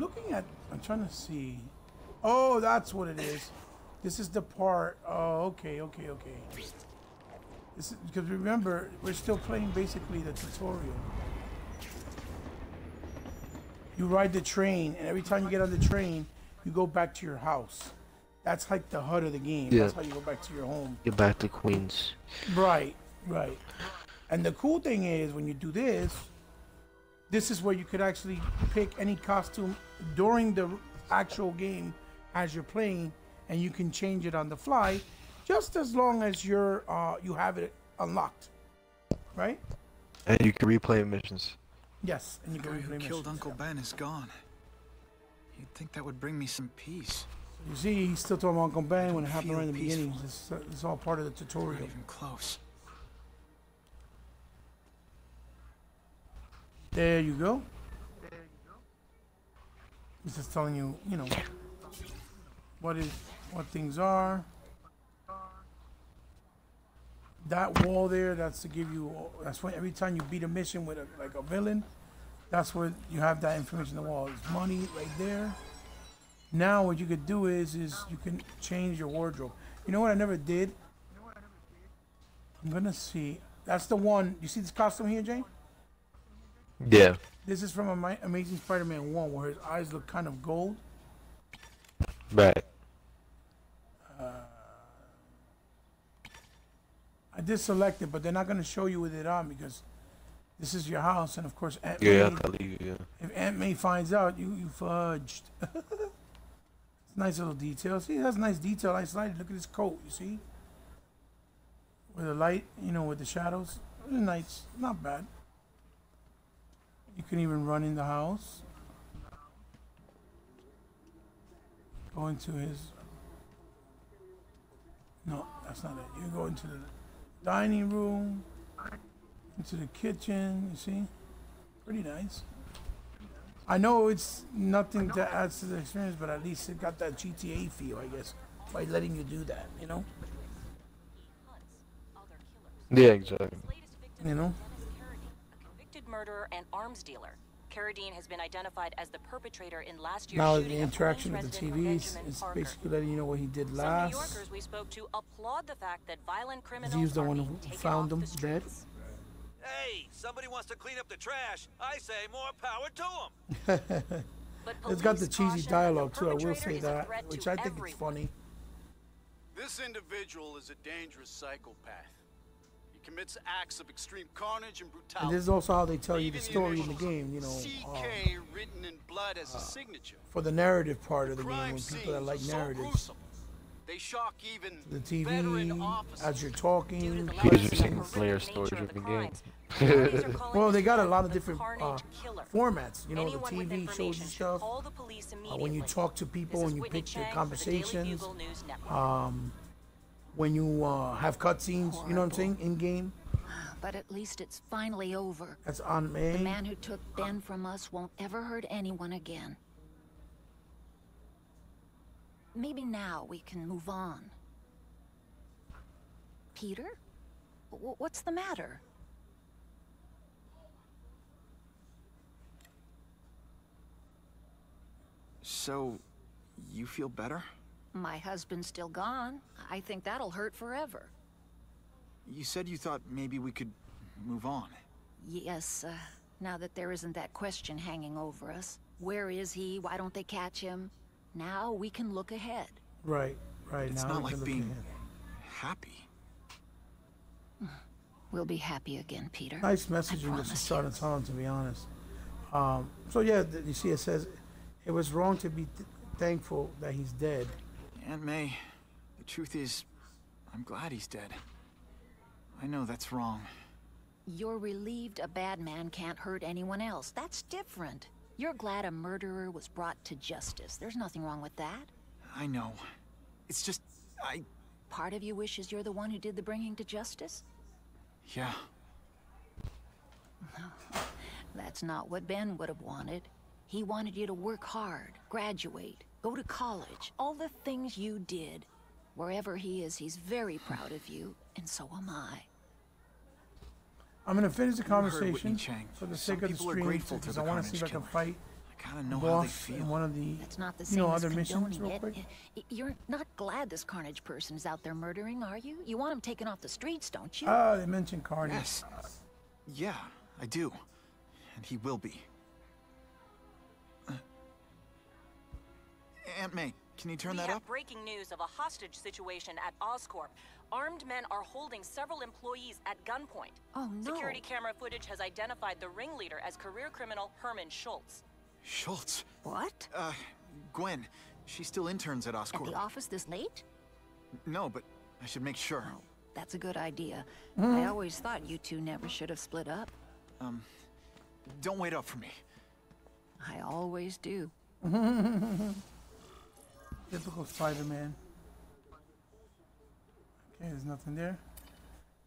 trying to see. Oh, that's what it is. This is the part. Oh, okay. This is because remember, we're still playing basically the tutorial. You ride the train, and every time you get on the train, you go back to your house. That's like the HUD of the game. Yeah. That's how you go back to your home. Get back to Queens. Right, right. And the cool thing is, when you do this, this is where you could actually pick any costume during the actual game as you're playing, and you can change it on the fly, just as long as you're you have it unlocked, right? And you can replay missions. Yes, and you The can guy who replay killed missions, Uncle yeah. Ben is gone. You'd think that would bring me some peace. You see, he's still talking about Uncle Ben when it don't happened feel right in the beginning. peaceful. This is all part of the Not tutorial. even close. There you go. This is telling you, you know, what things are. That wall there, that's to give you, that's when every time you beat a mission with like a villain, that's where you have that information on the wall. There's money right there. Now what you could do is you can change your wardrobe. You know what I never did? I'm gonna see. That's the one. You see this costume here, Jane? Yeah. This is from Amazing Spider-Man 1, where his eyes look kind of gold. Right. I did select it, but they're not going to show you with it on because this is your house, and of course, Aunt Yeah, May, I'll tell you, yeah. if Aunt May finds out, you fudged. It's nice little detail. See, that's nice detail. Nice light. Look at his coat, you see? With the light, you know, with the shadows. It's nice. Not bad. You can even run in the house. Go into his... No, that's not it. You go into the dining room, into the kitchen, you see? Pretty nice. I know it's nothing that adds to the experience, but at least it got that GTA feel, I guess, by letting you do that, you know? Yeah, exactly. You know? A convicted murderer and arms dealer. Carradine has been identified as the perpetrator in last year's Now shooting the of interaction with Queens the resident TVs Benjamin is Parker. basically letting you know what he did Some New last. Yorkers we spoke to applaud the fact that violent criminals He was the are one being who taken found off him the dead. streets. Hey, somebody wants to clean up the trash. I say more power to them. But It's got the police cheesy caution that dialogue the too, I will perpetrator say is a that, threat which to I think it's everyone. funny. This individual is a dangerous psychopath. He commits acts of extreme carnage and brutality. And this is also how they tell you Even the story in the initials game, you know, CK written in blood as a signature. for the narrative part of the game, Crime when people that scenes like are so narratives. gruesome. They shock even The veteran TV, officers. as you're talking. Due to the Because legacy you've and seen horrific player nature stories of the of the game. crimes, authorities are calling Well, they this got a man lot of the different Carnage Killer. formats, you know, the Anyone with TV shows information and should stuff. call the police When you immediately. talk to people, This is when you Whitney pick your Chang for the Daily conversations, Bugle News Network. when you have cutscenes, you know what I'm saying, in game. But at least it's finally over. That's on The May. man who took Ben from us won't ever hurt anyone again. Maybe now we can move on. Peter? What's the matter? So, you feel better? My husband's still gone. I think that'll hurt forever. You said you thought maybe we could move on. Yes, now that there isn't that question hanging over us. Where is he? Why don't they catch him? Now we can look ahead. Right, right. It's now not we can like look being ahead. happy. We'll be happy again, Peter. Nice messaging that she's trying to tell him, to be honest. So yeah, you see, it says it was wrong to be thankful that he's dead. Aunt May, the truth is, I'm glad he's dead. I know that's wrong. You're relieved a bad man can't hurt anyone else. That's different. You're glad a murderer was brought to justice. There's nothing wrong with that. I know. It's just, Part of you wishes you're the one who did the bringing to justice? yeah. That's not what Ben would have wanted. He wanted you to work hard, graduate, go to college, all the things you did. Wherever he is, he's very proud of you, and so am I. I'm gonna finish the You heard conversation Whitney Chang. for the Some sake of the people are stream grateful to because the I want to see if I Carnage can Killer. fight I gotta the know how they boss in feel. one of the, That's not the you same know, as other missions condoning real it. quick. You're not glad this Carnage person is out there murdering, are you? You want him taken off the streets, don't you? They mentioned Carnage. Yes. Yeah, I do. And he will be. Aunt May, can you turn We that have up? breaking news of a hostage situation at Oscorp. Armed men are holding several employees at gunpoint. Oh, no. Security camera footage has identified the ringleader as career criminal Herman Schultz. Schultz. What? Gwen. She still interns at At Oscorp. the office this late? No, but I should make sure. Oh, that's a good idea. I always thought you two never should have split up. Don't wait up for me. I always do. Typical Spider-Man. Okay, there's nothing there.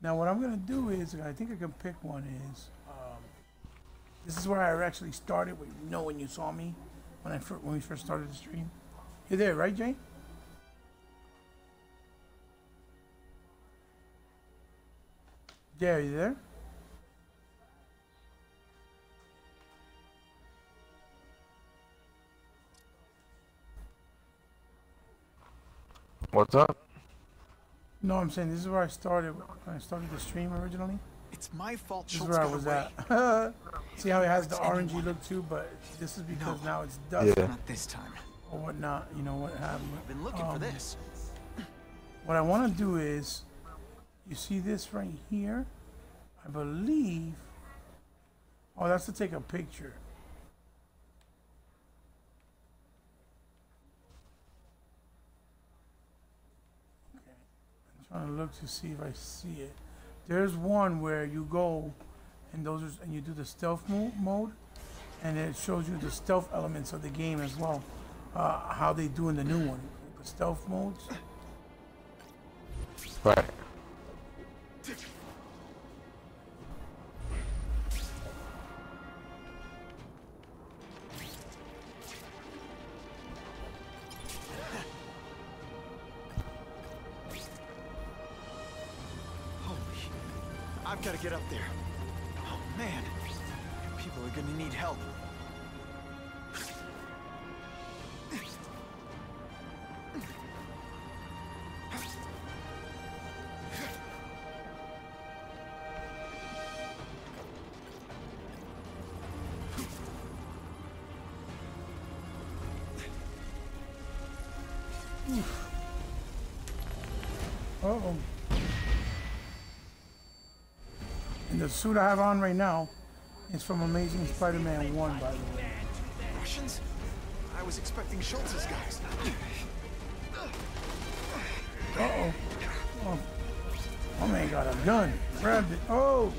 Now what I'm gonna do is, I think I can pick one is, this is where I actually started, when you saw me, when we first started the stream. You're there, right, Jane? Yeah, are you there? What's up? No, I'm saying this is where I started when I started the stream originally. It's my fault This is Schultz where I got was away. at. See how it has the orangey look too, but this is because now it's dust Yeah. Not this time. or whatnot. You know what have you. I've been looking for this. What I want to do is, you see this right here? I believe. Oh, that's to take a picture. Okay. I'm trying to look to see if I see it. There's one where you go, and and you do the stealth mode, and it shows you the stealth elements of the game as well. How they do in the new one, the stealth modes. Right. I've got to get up there. Oh, man. People are gonna need help. Uh-oh. And the suit I have on right now is from Amazing Spider-Man 1, by the way. Russians? I was expecting Schultz's guys. Uh-oh. Oh. My man got a gun. Grabbed it. Oh!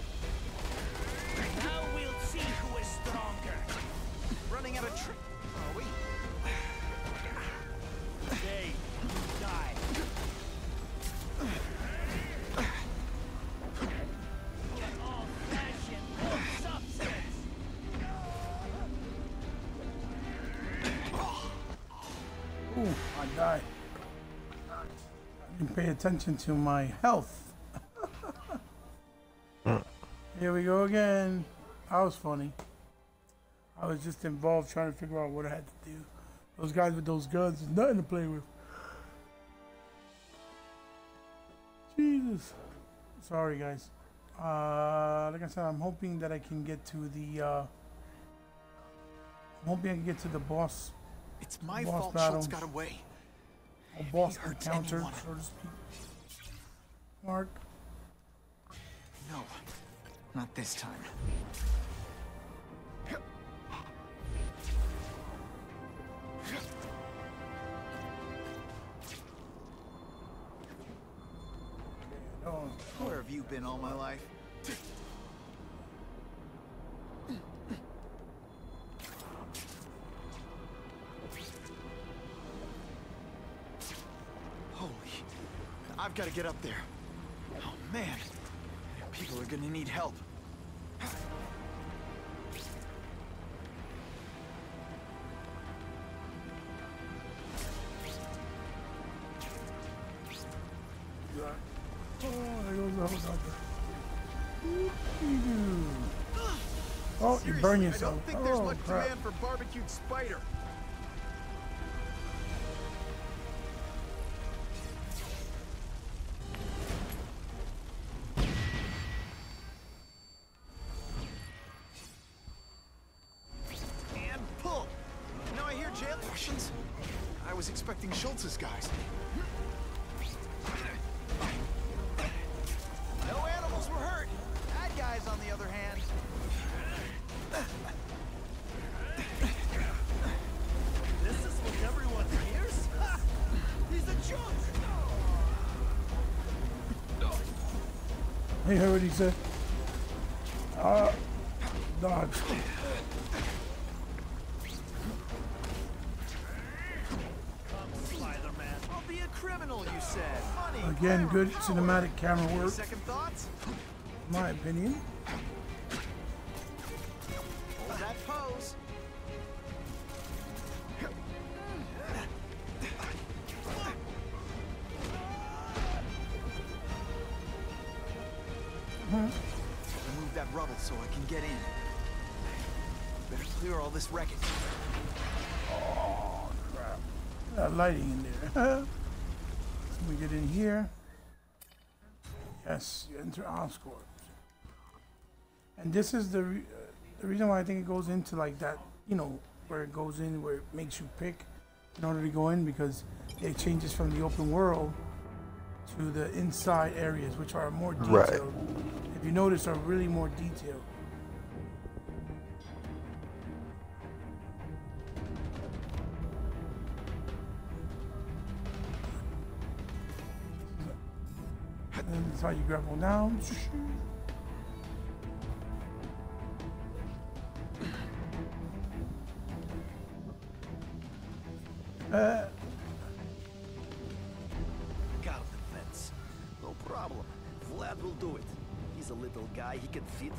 Now we'll see who is stronger. Running out of tree. Are we? Today, you die. Ooh, I died. I didn't pay attention to my health. Here we go again. That was funny. I was just involved trying to figure out what I had to do. Those guys with those guns is nothing to play with. Jesus. Sorry, guys. Like I said, I'm hoping that I can get to the. I'm hoping I can get to the boss. It's my boss fault battle. Schultz got away. A boss hurts encounter, anyone. so to speak. Mark. No, not this time. Oh, Where have you been all my life? Holy, I've got to get up there. Oh man, people are gonna need help. oh, there goes the helicopter. Oh, you burn Seriously, yourself. I don't think there's Oh, much crap. demand for barbecued spider. And pull. Now I hear jail Russians. I was expecting Schultz's guys. No animals were hurt. Bad guys, on the other hand. This is what everyone hears? He's a joke! You heard what he said? Dodge. Spider-Man. I'll be a criminal, you said. Funny. Again, good cinematic camera work. Second thoughts? In my opinion. Hold that pose. Remove that rubble so I can get in. Better clear all this wreckage. Oh, crap. Lighting in there. So we get in here. Yes, you enter Oscorp. And this is the reason why I think it goes into like that, you know, where it goes in, where it makes you pick in order to go in, because it changes from the open world to the inside areas, which are more detailed. Right. If you notice, are really more detailed. And that's how you grapple down. Got the fence. No problem. Vlad will do it. He's a little guy, he can fit.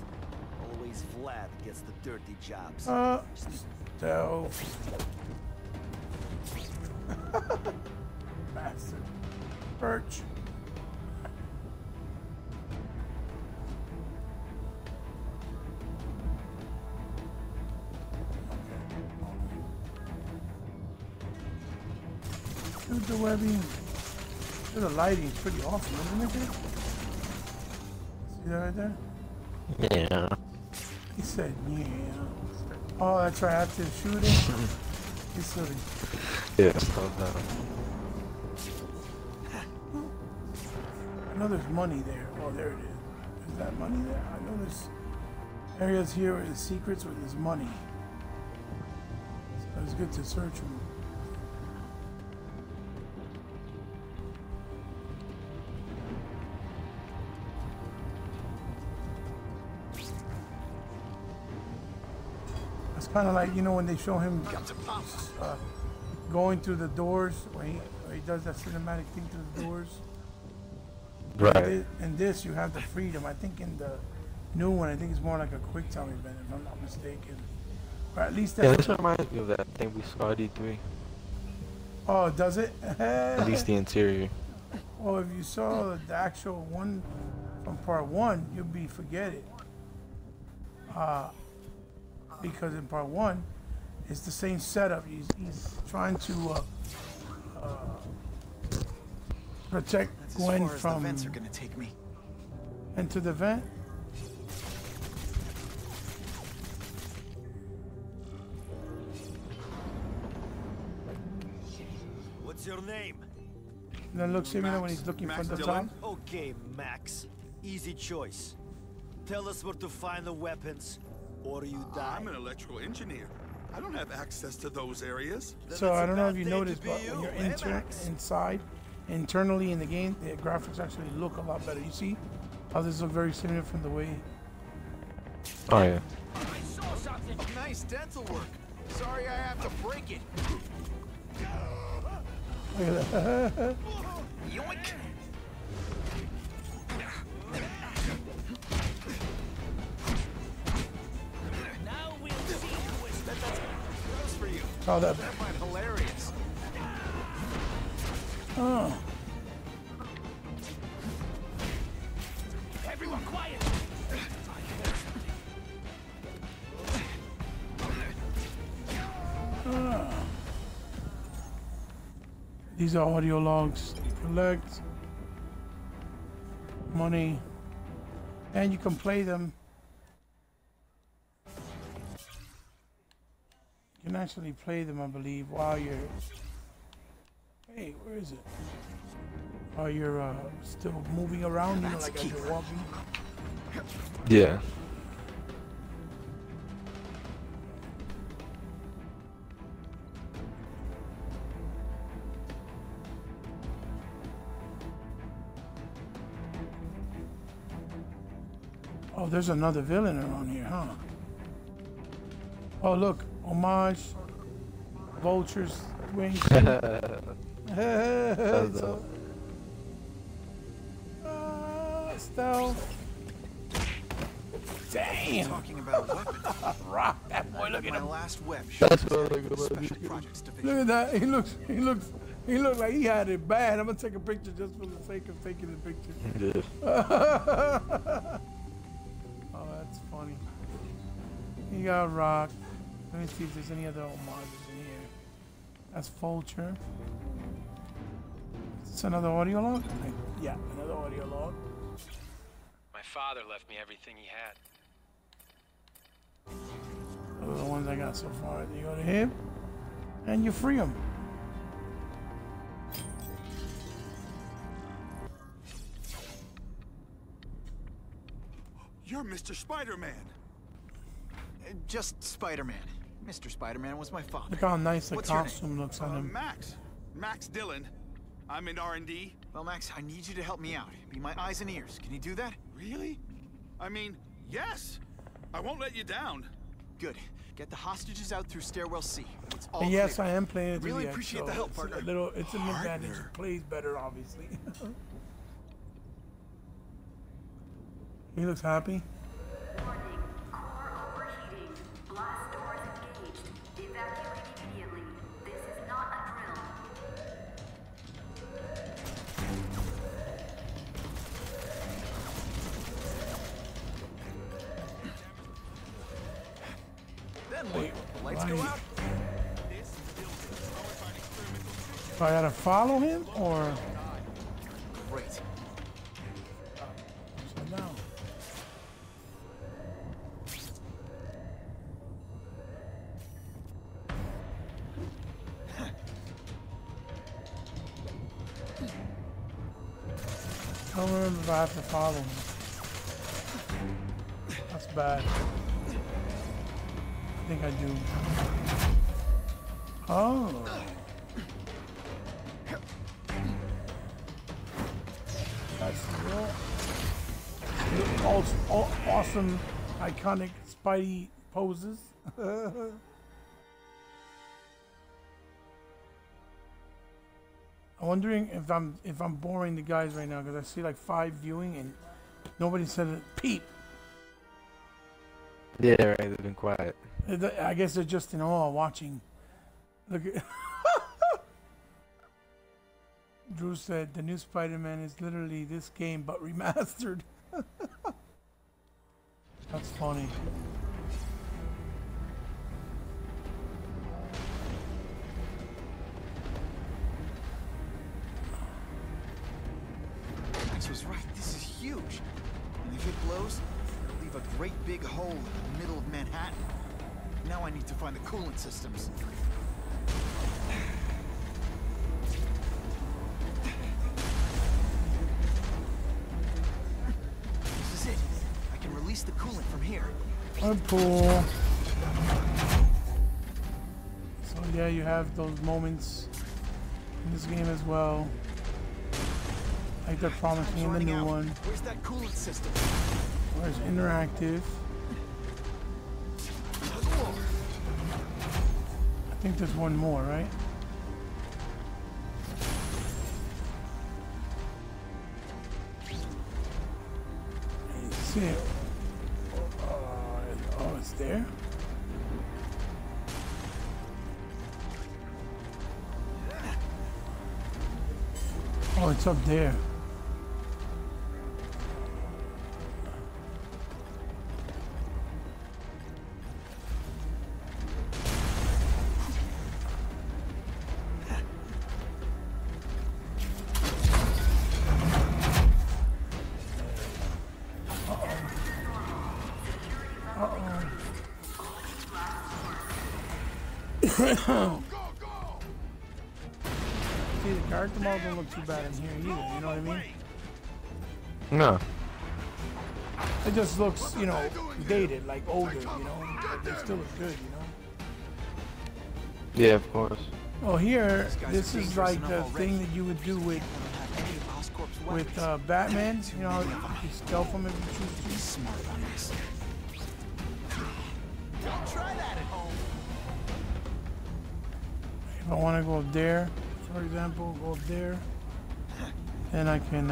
Always Vlad gets the dirty jobs. Stealth. Bastard. Perch. Shoot the webbing. The lighting is pretty awesome, isn't it? See that right there? Yeah. He said, yeah. Oh, that's right, after shooting. He's silly. Yeah, slow down. I know there's money there. Oh, there it is. Is that money there? I know there's areas here where there's secrets where there's money. So it's good to search them. It's kind of like, you know, when they show him going through the doors, where he does that cinematic thing through the doors. Right. In this, you have the freedom. I think in the new one, I think it's more like a quick time event, if I'm not mistaken. Or at least that's... Yeah, this reminds me of that thing we saw at E3. Oh, does it? At least the interior. Well, if you saw the actual one from part one, you'd be forget it. Because in part one, it's the same setup. He's trying to protect Gwen from... the vents are gonna take me. Into the vent? What's your name? And then look similar when he's looking from the top. Okay, Max. Easy choice. Tell us where to find the weapons, or you die. I'm an electrical engineer. I don't have access to those areas. So I don't know if you noticed, but when you're inside, internally in the game, the graphics actually look a lot better. You see how this looks very similar from the way... Oh, yeah. I saw something. Nice dental work. Sorry I have to break it. Look at that. Yoink. Now we'll see who is that's for you. Oh, that. That might hilarious. Oh. Everyone quiet. These are audio logs. Collect money, and you can play them. You can actually play them, I believe, while you're Hey, where is it? Oh, you're still moving around, you know, like as you're walking? Yeah. Oh, there's another villain around here, huh? Oh, look, homage, vultures, wings. Stealth. Damn. Talking about weapons. Rock that boy. Look at my him. last web. That's what I like about Special projects division. Look at that. He looks like he had it bad. I'm gonna take a picture just for the sake of taking the picture. Oh, that's funny. You got Rock. Let me see if there's any other homages in here. That's Vulture. Is this another audio log? Yeah, another audio log. My father left me everything he had. Those are the ones I got so far. You go to him, and you free him. You're Mr. Spider-Man. Just Spider-Man. Mr. Spider-Man was my father. Look how nice the What's your costume name? looks on him. Max Dillon. I'm in R&D. Well, Max, I need you to help me out. Be my eyes and ears. Can you do that? Really? I mean, yes. I won't let you down. Good. Get the hostages out through stairwell C. It's all And yes, clear. I am playing it. Really appreciate the help, partner. It's an advantage. It plays better, obviously. He looks happy. Warning. Core overheating. Blast doors engaged. Evacuate immediately. This is not a drill. Then wait. The lights go out. So I gotta follow him, or? Great. So now. I don't remember if I have to follow him. That's bad. I think I do. Oh. That's real awesome, iconic Spidey poses. I'm wondering if I'm boring the guys right now, because I see like 5 viewing and nobody said a peep. Yeah, right. They've been quiet. I guess they're just in awe watching. Look at Drew said the new Spider-Man is literally this game but remastered. That's funny. Max was right. This is huge. And if it blows, it'll leave a great big hole in the middle of Manhattan. Now I need to find the coolant systems. This is it. I can release the coolant from here. Cool. So yeah, you have those moments in this game as well. Like they're promising in the new one. Where's that coolant system? Where's interactive? I think there's one more, right? Let's see it. Oh, it's there? Oh, it's up there. See the character models don't look too bad in here either. You know what I mean? No. It just looks, you know, dated, like older. You know, but they still look good. You know. Yeah, of course. Oh, here, this is like the thing that you would do with Batman. You know, you stealth him if you choose to. Smart on this. Don't try that at home. If I want to go there, for example, go there, then I can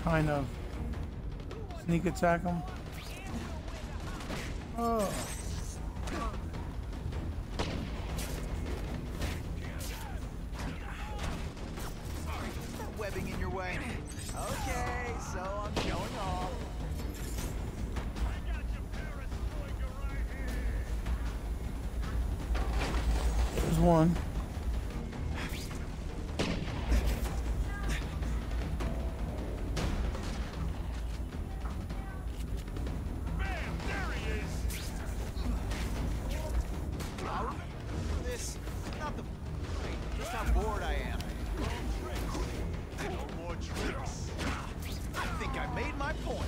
kind of sneak attack him. Oh. Webbing in your way. Okay, so I'm showing off. There's one. This, not the. Just how bored I am. I think I made my point.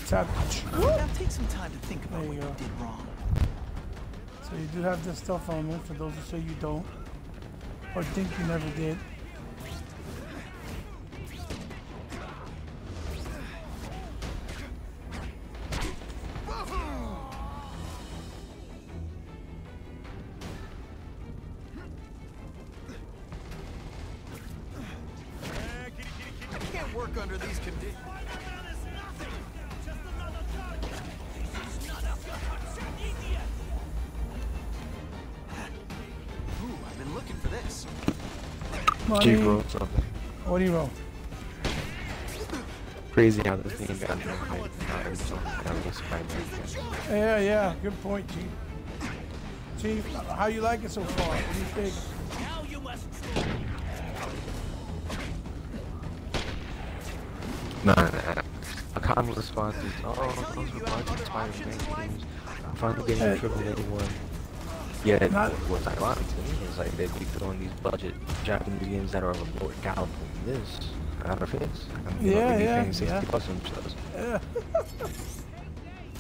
Tap. Now take some time to think about what you go. did wrong. So you do have this stealth element for those who say you don't, or think you never did. I can't work under these conditions. Ooh, I've been looking for this. She wrote something. What do you roll? Crazy how this thing got no height. Spider-Man. Yeah, good point, Chief. Chief, how you like it so far? What do you think? Now you must. Nah. A common response is, oh, those were watching Spider-Man games. I'm finally getting a AAA1. Yeah, what's ironic to me is like they'd be throwing these budget Japanese games that are of a lower caliber than this out of hits. I mean, they'd be paying 60 bucks on themselves. Yeah.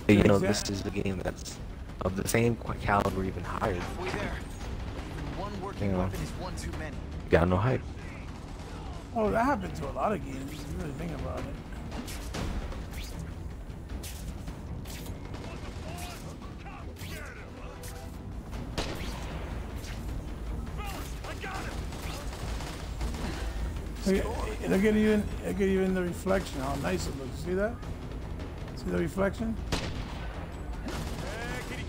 You know, this is a game that's of the same caliber, even higher. One working weapon is one too many. Got no hype. Oh, that happened to a lot of games. If you really think about it. Look at even the reflection. How nice it looks. See that? See the reflection? Kitty.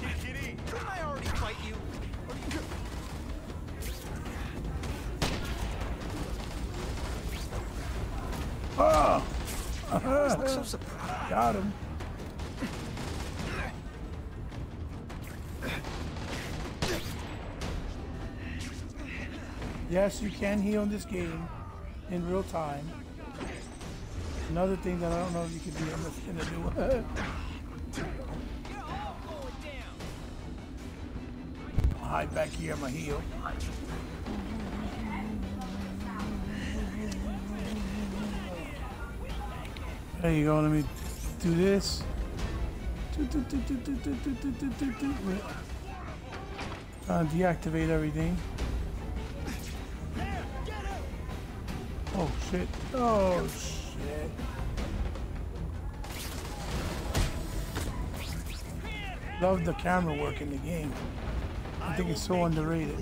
Didn't I already fight you? Oh! So surprised. Got him. Yes, you can heal in this game in real time. Another thing that I don't know if you can do in the new one. Hide back here, my heel. There you go, let me do this. Deactivate everything. Oh shit. Oh shit. Love the camera work in the game. I think it's so underrated.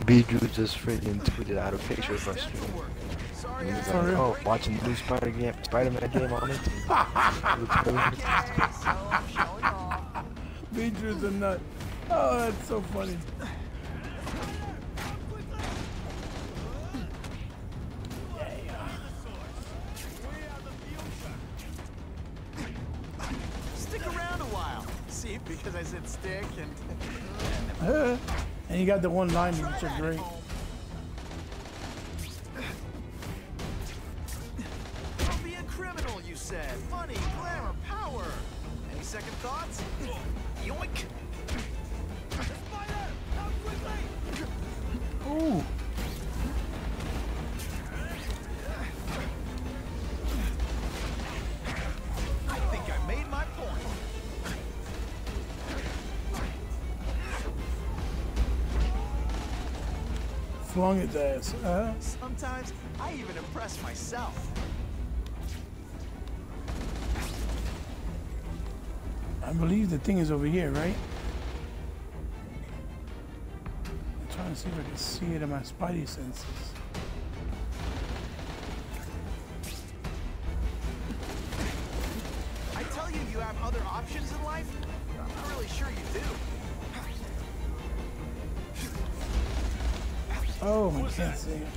B-Drew just freaking tweeted out a picture of us. He was like, oh, watching the new Spider-Man game on it. B-Drew's a nut. Oh, that's so funny. Stick around a while. See, because I said stick and... And you got the one line which are great. Don't be a criminal, you said. Money, glamour, power. Any second thoughts? Yoink. Flung its ass. Sometimes I even impress myself. I believe the thing is over here, right? I'm trying to see if I can see it in my spidey senses. I tell you, you have other options in life. I'm not really sure you do. Oh, I can't see it.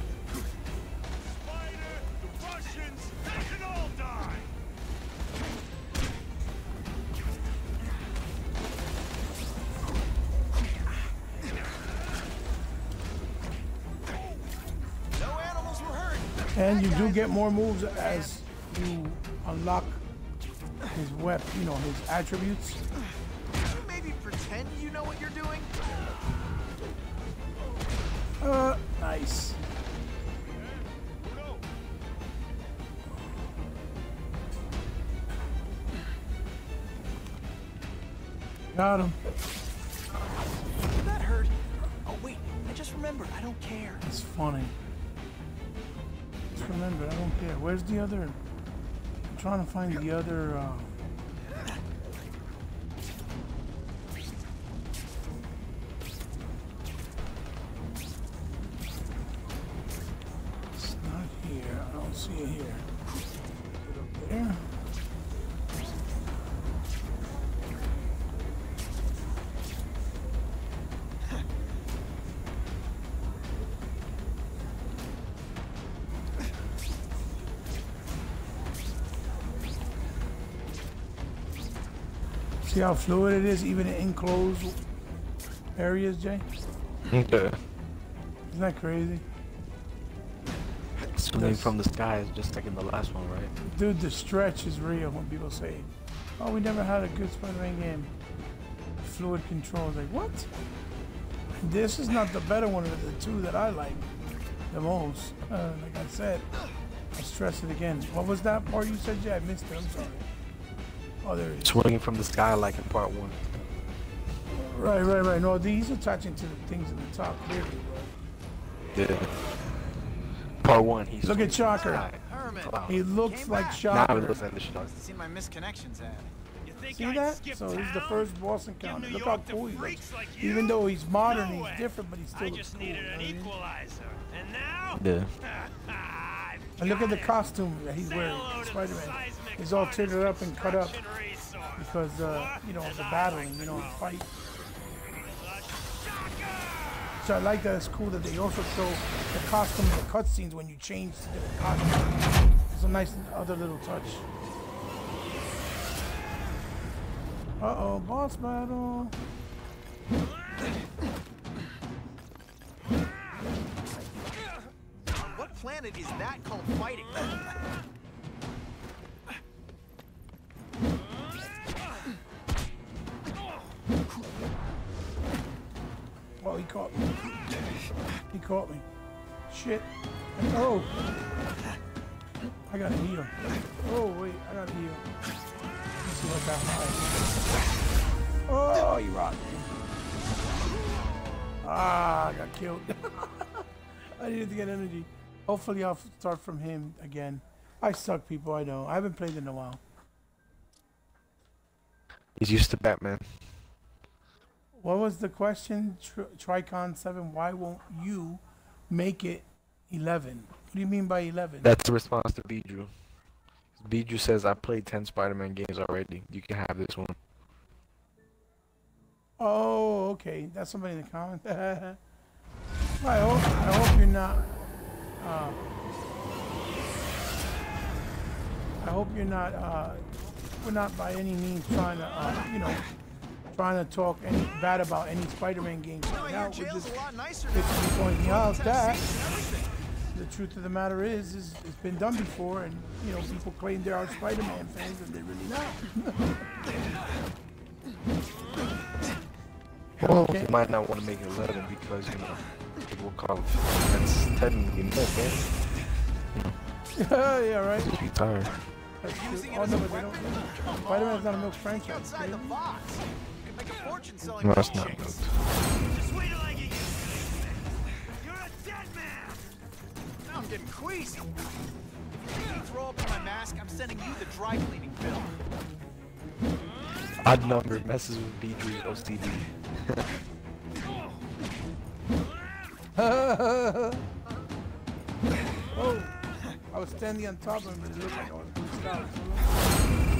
Spider, the Russians, they can all die. No animals were hurt. And you do get more moves as you unlock his weapon, you know, his attributes. Can you maybe pretend you know what you're doing? Nice. Got him. That hurt. Oh wait, I just remembered. I don't care. It's funny. Just remember, I don't care. Where's the other? I'm trying to find the other. It's not here. I don't see it here. Put it up there. See how fluid it is, even in enclosed areas, Jay? Yeah. Isn't that crazy? Swinging from the sky is just like in the last one, right? Dude, the stretch is real when people say, oh, we never had a good Spider-Man game. Fluid controls, like, what? This is not the better one of the two that I like the most. Like I said, I'll stress it again. What was that part you said, Jay? I missed it, I'm sorry. Oh, there it is. Swinging from the sky like in part 1. Right. No, he's attaching to the things in the top, clearly, bro. Yeah. Part 1, he's Look at Shocker. He looks like Shocker. Now he looks like the Shocker. Seen my misconnections ad. See that? So this is the first boss encounter. Look how cool he looks. Even though he's modern, he's different, but he still looks cool. Needed an equalizer. And now? Yeah. And look at the costume that he's wearing, Spider-Man. He's all titted up and cut up because, you know, the battling, you know, the fight. So I like that. It's cool that they also show the costume in the cutscenes when you change to different costumes. It's a nice other little touch. Uh-oh, boss battle. What planet is that called fighting? Oh, he caught me. He caught me. Shit. Oh. I gotta heal. Oh, wait. I gotta heal. Let's see what that high. Oh, he rocked me. Ah, I got killed. I needed to get energy. Hopefully I'll start from him again. I suck, people, I know. I haven't played in a while. He's used to Batman. What was the question? Tricon 7, why won't you make it 11? What do you mean by 11? That's the response to Bijou. Bijou says, I played 10 Spider-Man games already. You can have this one. Oh, okay. That's somebody in the comments. I hope you're not. I hope you're not. We're not by any means trying to, you know, trying to talk any bad about any Spider-Man games right now. We're just pointing out that the truth of the matter is it's been done before, and you know, people claim they are Spider-Man fans, and they're really not. Well, you might not want to make it 11 because, you know, people will call it, that's technically milk, right? Yeah, right. Just be tired. That's true. Oh, no, but they don't. Spider-Man's not a milk franchise. Outside the box. You can make a fortune selling No, that's not milkshakes. milk. Just wait till I get used to it. You're a dead man! getting queasy. If you make me throw up in my mask, I'm sending you the dry cleaning bill. Odd number messes with Beedrew's OCD. Oh, I was standing on top of him, but it looked like I was pushed out.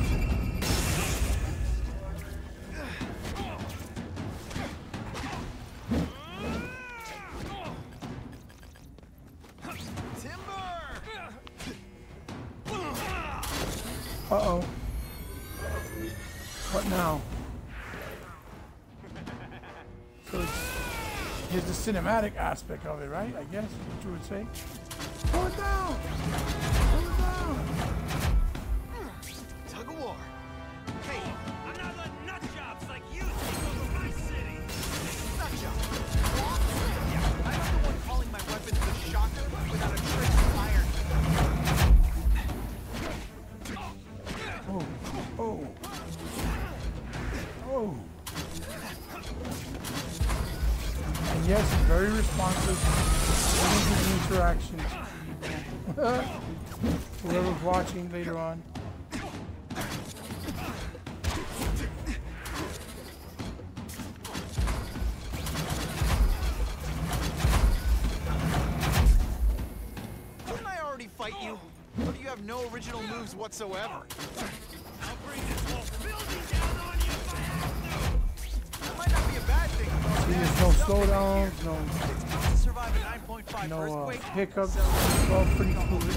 Uh-oh. What now? So here's the cinematic aspect of it, right? I guess what you would say. Pull it down! Pull it down! Tug of war. Hey, I'm not letting nut jobs like you take over my city. nut job. Yeah, I'm not the one calling my weapons the shocker without a trace of iron. Oh, oh, oh. And yes, he's very responsive to interactions. Whoever's watching later on. Didn't I already fight you? Or do you have no original moves whatsoever? I'll bring this whole building down on you if I have That might not be a bad thing. See, there's no slowdowns, It's built to survive a 9.5 no earthquake. hiccups. It's all pretty fluid.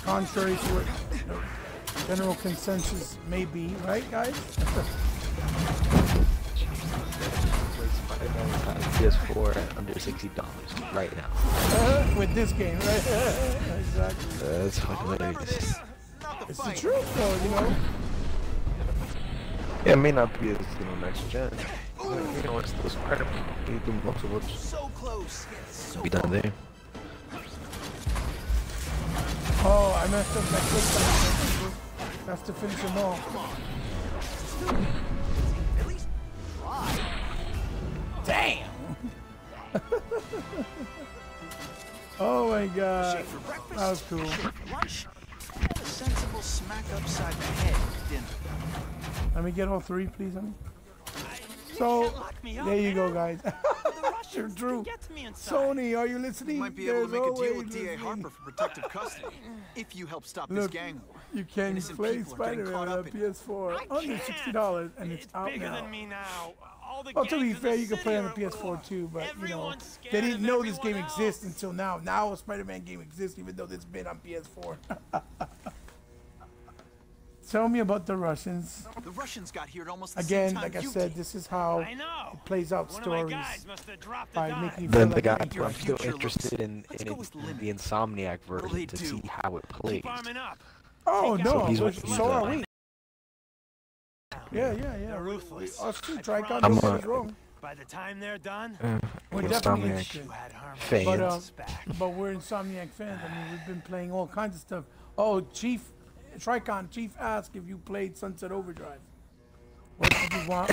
Contrary to what the general consensus may be, right, guys? Spider-Man has PS4 at under $60 right now. With this game, right? Exactly. That's hilarious. It's the truth, though, you know. Yeah, it may not be as next gen. You know, it's still Spider-Man. You do most of what's So close. So be done there. Oh, I messed up that quick time. That's to finish them all. At least try. Damn! Oh my god. Shake for breakfast. That was cool. Shake for lunch. And a sensible smack upside the head for dinner. Let me get all three, please, honey. So, there you go, guys. You're true. Sony, are you listening? You might be able to make a deal There's with D.A. Harper for protective custody if you help stop this Look, gang war. you can Innocent play people are getting Spider-Man caught on up in PS4 under $60, and it's out bigger now. than me now. All the Well, to be gangs in fair, the you can play on the city are- PS4 too, but you know, Everyone's scared they didn't of know this game everyone exists else. until now. Now a Spider-Man game exists, even though it's been on PS4. Tell me about the Russians. The Russians got here at almost the Again, same time like I you said, did. this is how I know. it plays out One of my stories guys must have dropped the by dime. making you Then feel the like guy, you're I'm still future interested in Let's go with the limit. Insomniac What'll version they to do? see how it plays. Keep arming up. Oh Take no, out he's so with- he's are with- we. Yeah. They're ruthless. Us too, I Tricon, promise. no I'm one's wrong. By the time they're done, We're definitely Insomniac interested. you had Harmon fans. But, back. but we're Insomniac fans. I mean, we've been playing all kinds of stuff. Oh, Chief asked if you played Sunset Overdrive. What did you want?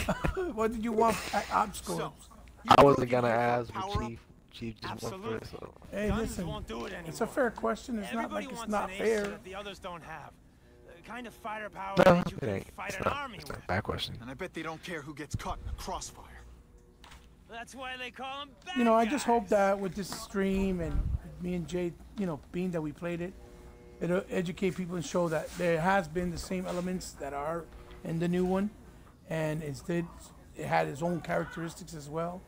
What did you want at Opscore? I wasn't gonna ask, but Chief just went Absolutely. for it. So. Hey, Guns listen, won't do it anymore. it's a fair question. It's not Everybody like it's wants not an ace fair. that the others don't have. The kind of firepower No, that you it can ain't. fight It's an not, army it's with. not a bad question. And I bet they don't care who gets caught in a crossfire. That's why they call them bad You know, I just hope guys. that with this stream and me and Jay, you know, being that we played it, it'll educate people and show that there has been the same elements that are in the new one, and instead it had its own characteristics as well.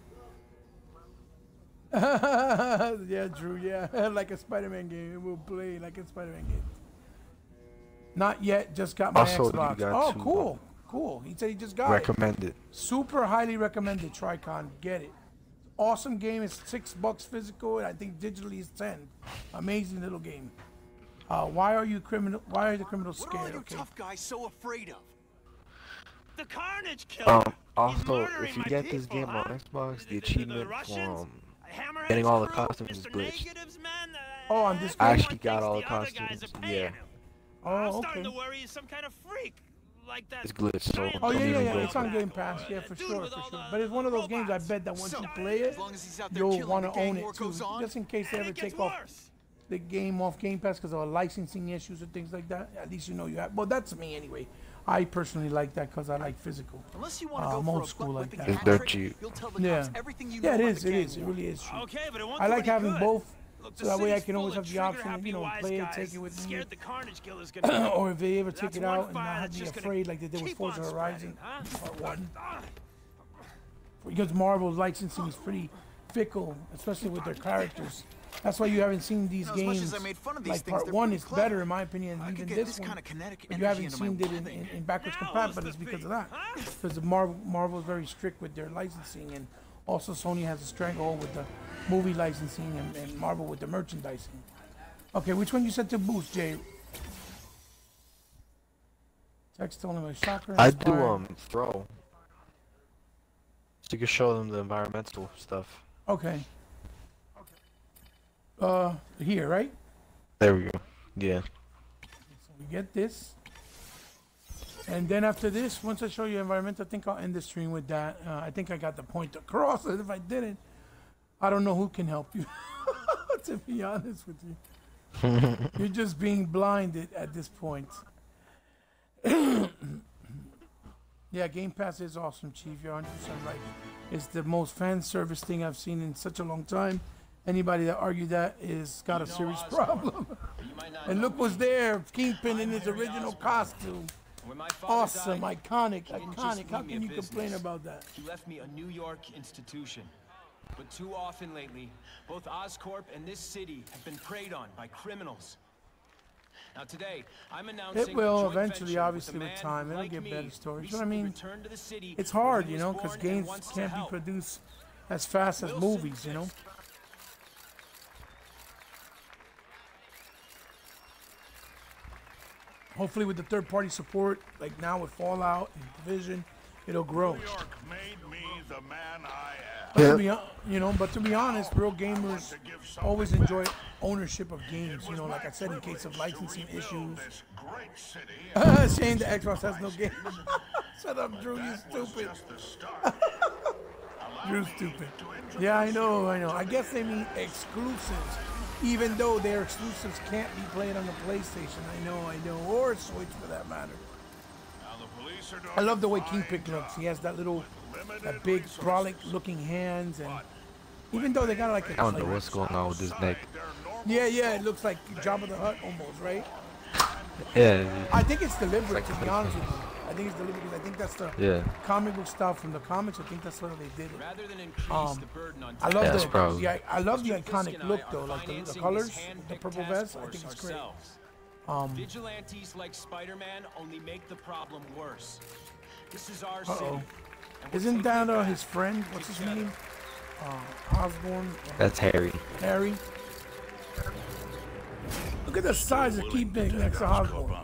Yeah, Drew, yeah. Like a Spider-Man game. It will play like a Spider-Man game. Not yet, just got my Also, you Xbox. got Oh, to, cool. Cool. He said he just got it. Recommend it. Super highly recommended, Tricon. Get it. Awesome game. It's $6 physical, and I think digitally is 10. Amazing little game. Why are the criminals What are all scared? you Okay. tough guys so afraid of? The Carnage Killer. He's Also, murdering if you my get this people, game on huh? Xbox, the achievement Russians? from Hammerhead's getting all the crew? costumes is Mr. glitched. Negatives, man? Oh, on this I game? actually got all the Thinks the other guys costumes. are paying Yeah. him. Oh, I'm okay. starting to worry he's some kind of freak. Like that. It's glitched, so Oh, don't yeah, even yeah. go It's on for it. Game Pass. Yeah, for Dude sure, with for all sure. the But it's one of those games I robots. bet that once you play it, As long as he's out there you'll killing, want the to gang own it war too. goes on. Just in case they And ever it gets take off worse. the game off Game Pass because of licensing issues or things like that. At least you know you have. Well, that's me anyway. I personally like that because I like physical. Unless you want to go I'm for old a school butt like whipping that. It's hat dirt trick, cheap. you'll tell the Yeah. cops everything you know Yeah, it about is. the It gang is. It war. really is true. Okay, but it won't I do like any having good. both, Look, so that way I city's can always full have of the option, trigger-happy you know, wise play it, guys take it with me, scared the Carnage Killer's gonna or if they ever That's take it one out and fire not have that's me just gonna afraid like they did with keep Forza on Horizon spreading, huh? Part 1. Because Marvel's licensing is pretty fickle, especially with their characters. That's why you haven't seen these As much games. as I made fun of these Like things, Part they're 1 pretty is clever. better in my opinion I than could even get this this one. kind of kinetic But you haven't energy into seen my it webbing. in backwards Now compatible, who's it's the because thief, of that. huh? Because Marvel is very strict with their licensing, and also Sony has a stranglehold with the movie licensing and Marvel with the merchandising. Okay, which one you said to boost, Jay? Text only my shocker. I do throw. So you can show them the environmental stuff. Okay. Here, right? There we go. Yeah. So we get this. And then after this, once I show you environment, I think I'll end the stream with that. I think I got the point across. And if I didn't, I don't know who can help you. To be honest with you. You're just being blinded at this point. Yeah, Game Pass is awesome, Chief. You're 100% right. It's the most fan service thing I've seen in such a long time. Anybody that argued that is got a serious problem. And look what's there, Kingpin in his original costume. Awesome, iconic. How can you complain about that? He left me a New York institution. But too often lately, both Oscorp and this city have been preyed on by criminals. Now today, I'm announcing It will a joint eventually, venture obviously, with a with man time. who, It'll like get me, better stories. But I recently mean, returned to the city it's where hard, he you was know, because born and games wants to can't be help. produced as fast as movies, you know. Hopefully with the third-party support, like now with Fallout and Division, it'll grow. New York made me the man I am. But to be, but to be honest, real gamers always enjoy ownership of games. You know, like I said, in case of licensing issues. Shame the Xbox has no game. Shut up, Drew. You stupid. Drew's stupid. Yeah, I know. I guess they mean exclusives, even though their exclusives can't be played on the PlayStation. I know, or Switch for that matter. I love the way Kingpin looks. He has that big brolic-looking hands, and even though they got like a, I don't know what's going on with his neck. yeah, it looks like Jabba the Hutt almost, right? Yeah. I think it's deliberate, to be honest with you. I think it's deliberate because I think that's the comic book style from the comics. I think that's how they did it. Rather than increase the burden on I love probably. I love the iconic look though, like the colors, the purple vest. I think it's great. Vigilantes like Spider-Man only make the problem worse. This is our city. Uh-oh. Isn't that his friend? What's his name? Osborn. That's Harry. Harry. Look at the size of Kingpin next to Osborn.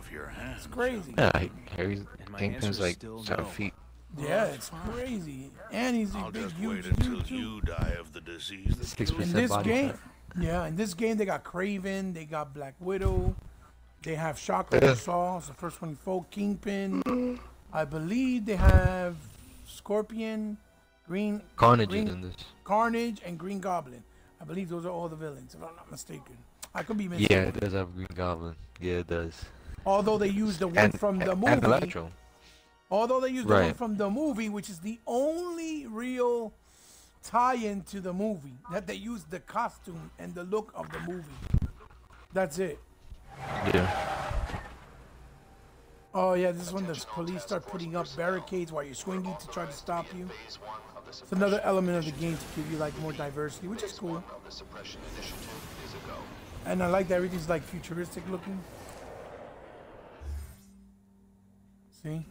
It's crazy. Yeah, Harry's Kingpin's like 7 feet. Yeah, it's crazy. And he's a big, huge dude too. You die of the disease that 6% In this body game, fat. in this game they got Kraven, they got Black Widow, they have Shocker, Saw, the first one, folk Kingpin. I believe they have Scorpion, Carnage is in this. Carnage, and Green Goblin. I believe those are all the villains, if I'm not mistaken. I could be missing. Yeah, it does have Green Goblin. Yeah, it does. Although they use the one from the movie. And Electro. Although they use the one from the movie, which is the only real tie-in to the movie, that they use the costume and the look of the movie. That's it. Yeah. Oh yeah, this is when the police start putting up barricades while you're swinging to try to stop you. It's another element of the game to give you like more diversity, which is cool. And I like that everything's like futuristic looking. See?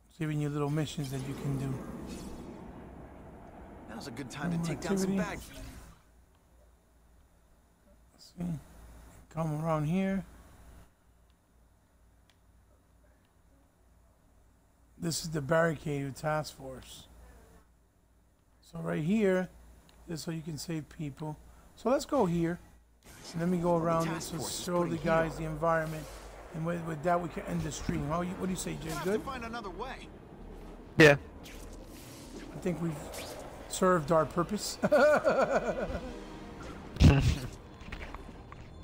It's giving you little missions that you can do. Now's a good time to take down some bags. See? Come around here. This is the barricade task force. So right here, this is so you can save people. So let's go here. So let me go around this to show the guys the environment, and with that we can end the stream. What do you say, Jay? Good? Find another way. Yeah. I think we've served our purpose.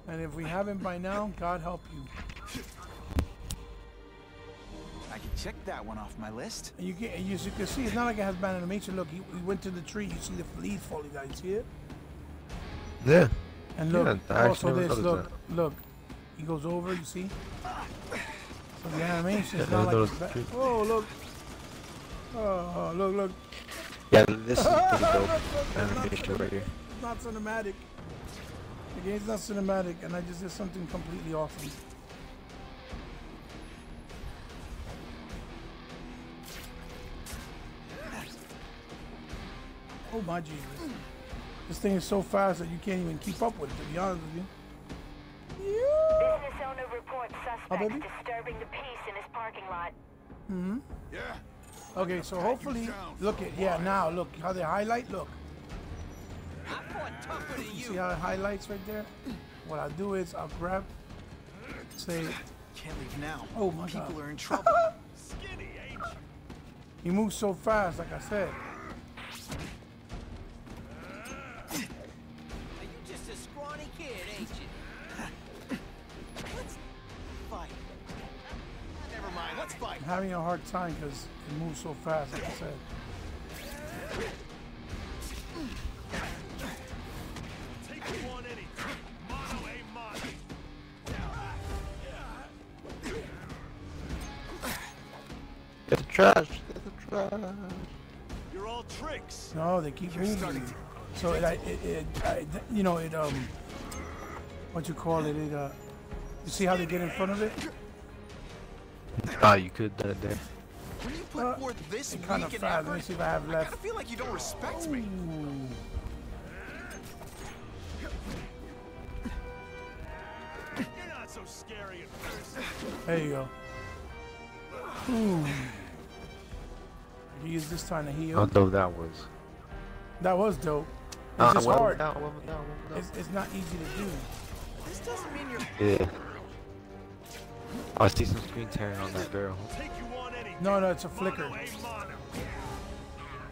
And if we haven't by now, God help you. I can check that one off my list. And you can see, it's not like it has bad animation. Look, he went to the tree. You see the leaves falling down. You see it? Yeah. And look, yeah, also this, look. He goes over, you see? So the animation is not like it's bad. Oh, look. Oh, look. Yeah, this is pretty dope animation right here. It's not cinematic. The game's not cinematic, and I just did something completely awesome. Oh my Jesus. This thing is so fast that you can't even keep up with it, to be honest with you. Business owner reports suspects disturbing the peace in his parking lot. Mm-hmm. Yeah. Okay, so hopefully, look at, now, look how they highlight, look. You see how it highlights right there? What I'll do is I'll grab, say, can't leave now. Oh my God. People are in trouble. Skinny, ain't you? He moves so fast, like I said. You just a scrawny kid, ain't you? Let's fight. Never mind, let's fight. I'm having a hard time because it moves so fast, like I said. Take you on any. Mono a mono. Get the trash. Get the trash. You're all tricks. No, they keep moving. So what you call it? You see how they get in front of it? Ah, you could do that there. When you put forth this kind of week fast. and Let me effort, see if I have I left. kinda feel like you don't respect me. Ooh. You're not so scary at first. There you go. Ooh. Use this time to heal. How dope that was. That was dope. It's just hard. Down. It's not easy to do. This doesn't mean you're... Yeah. I see some screen tearing on that barrel. Take you on any. No, it's a flicker. Mono a mono.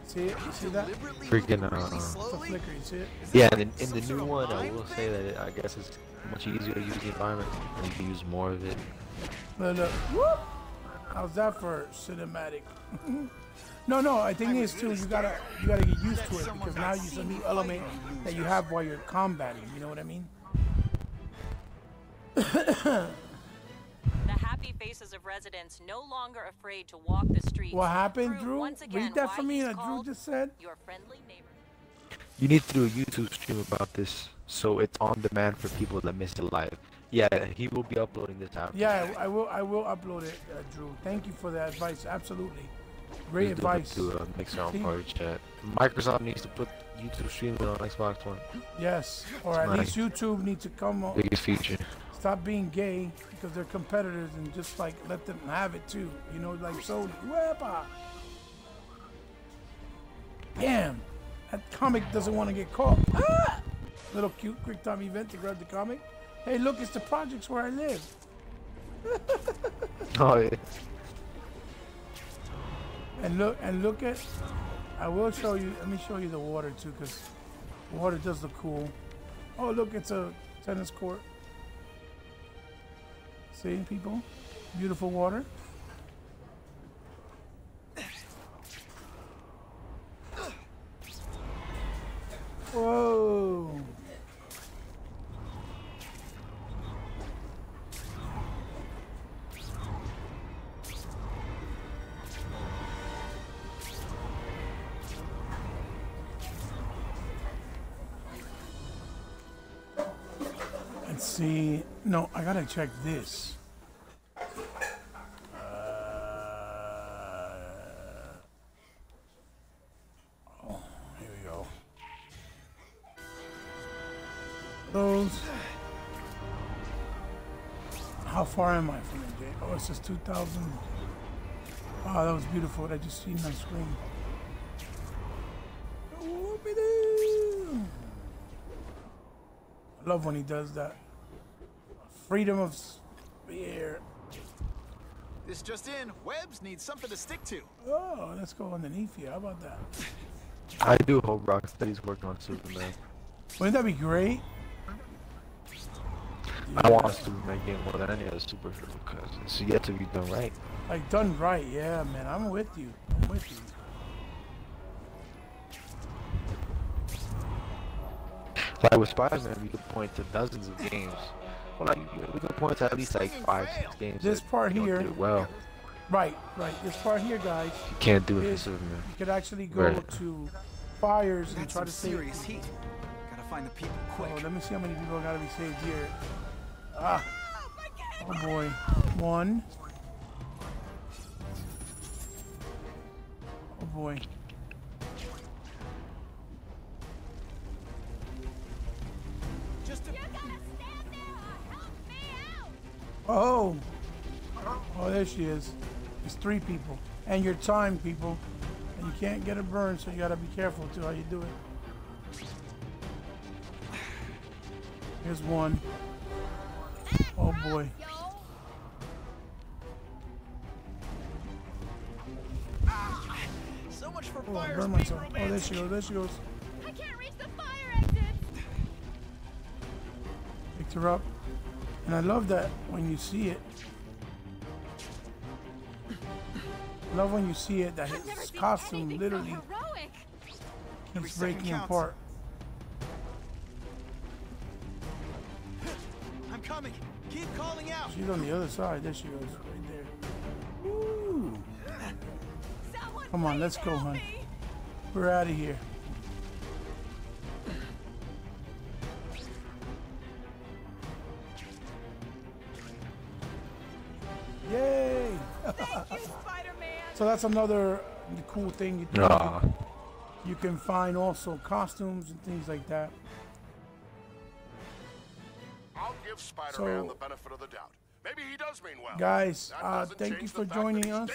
See it? You see that? Freaking It's a flicker. You see it? Yeah, and in the new one, I will say that I guess it's much easier to use the environment, and you can use more of it. Look. Whoop. How's that for cinematic? No. I think it's too. You gotta get used to it because now it's a new element that you have while you're combating. You know what I mean? The happy faces of residents no longer afraid to walk the streets. What happened, Prove Drew? once again Read that why for me. he's That Drew called just said. your friendly neighbor. You need to do a YouTube stream about this, so it's on demand for people that miss it live. Yeah, he will be uploading this after. Yeah, I will upload it, Drew. Thank you for that advice. Absolutely, great Just advice. to make your own party chat. Microsoft needs to put YouTube streaming on Xbox One. Yes, or at least YouTube needs to come on. Biggest feature. Stop being gay because they're competitors and just like let them have it too. You know, like Sony. Wepa. Damn, that comic doesn't want to get caught. Ah! Little cute quick time event to grab the comic. Hey, look, it's the projects where I live. Oh yeah. And look at. I will show you. Let me show you the water too, because water does look cool. Oh, look, it's a tennis court. See, people? Beautiful water. Whoa. Let's see. No, I gotta check this. Here we go. Those. How far am I from it, Jay? Oh, it's just 2,000. Oh, that was beautiful. I just seen on screen. I love when he does that. Freedom of spear. This just in. Webbs needs something to stick to. Oh, let's go underneath here. How about that? I do hope Rocksteady's working on Superman. Wouldn't that be great? I want a Superman game more than any other superhero because it's yet to be done right. Like done right, yeah, man. I'm with you. I'm with you. Like with Spider-Man, we could point to dozens of games. Well, like we could point to at least like 5-6 games. This that, part here, did it well. Right. This part here, guys. You can't do it for Superman. You could actually go to fires and try to save. Serious heat. Gotta find the people quick. Oh, let me see how many people gotta be saved here. Ah. Oh boy. 1. Oh boy. Oh. Oh, there she is. It's 3 people. And your time, people. And you can't get a burn, so you gotta be careful too how you do it. Here's 1. Oh boy. So much for Oh, I fire. burned myself. Oh, there she goes. There she goes. I can't reach the fire exit. Picked her up. And I love that when you see it. I love when you see it that his costume literally keeps breaking apart. I'm coming. Keep calling out. She's on the other side. There she goes. Right there. Ooh. Come on, let's go, hon. We're out of here. Yay! So that's another cool thing. You can find also costumes and things like that. I'll give Spider-Man the benefit of the doubt. Maybe he does mean well. Guys, thank you for joining us.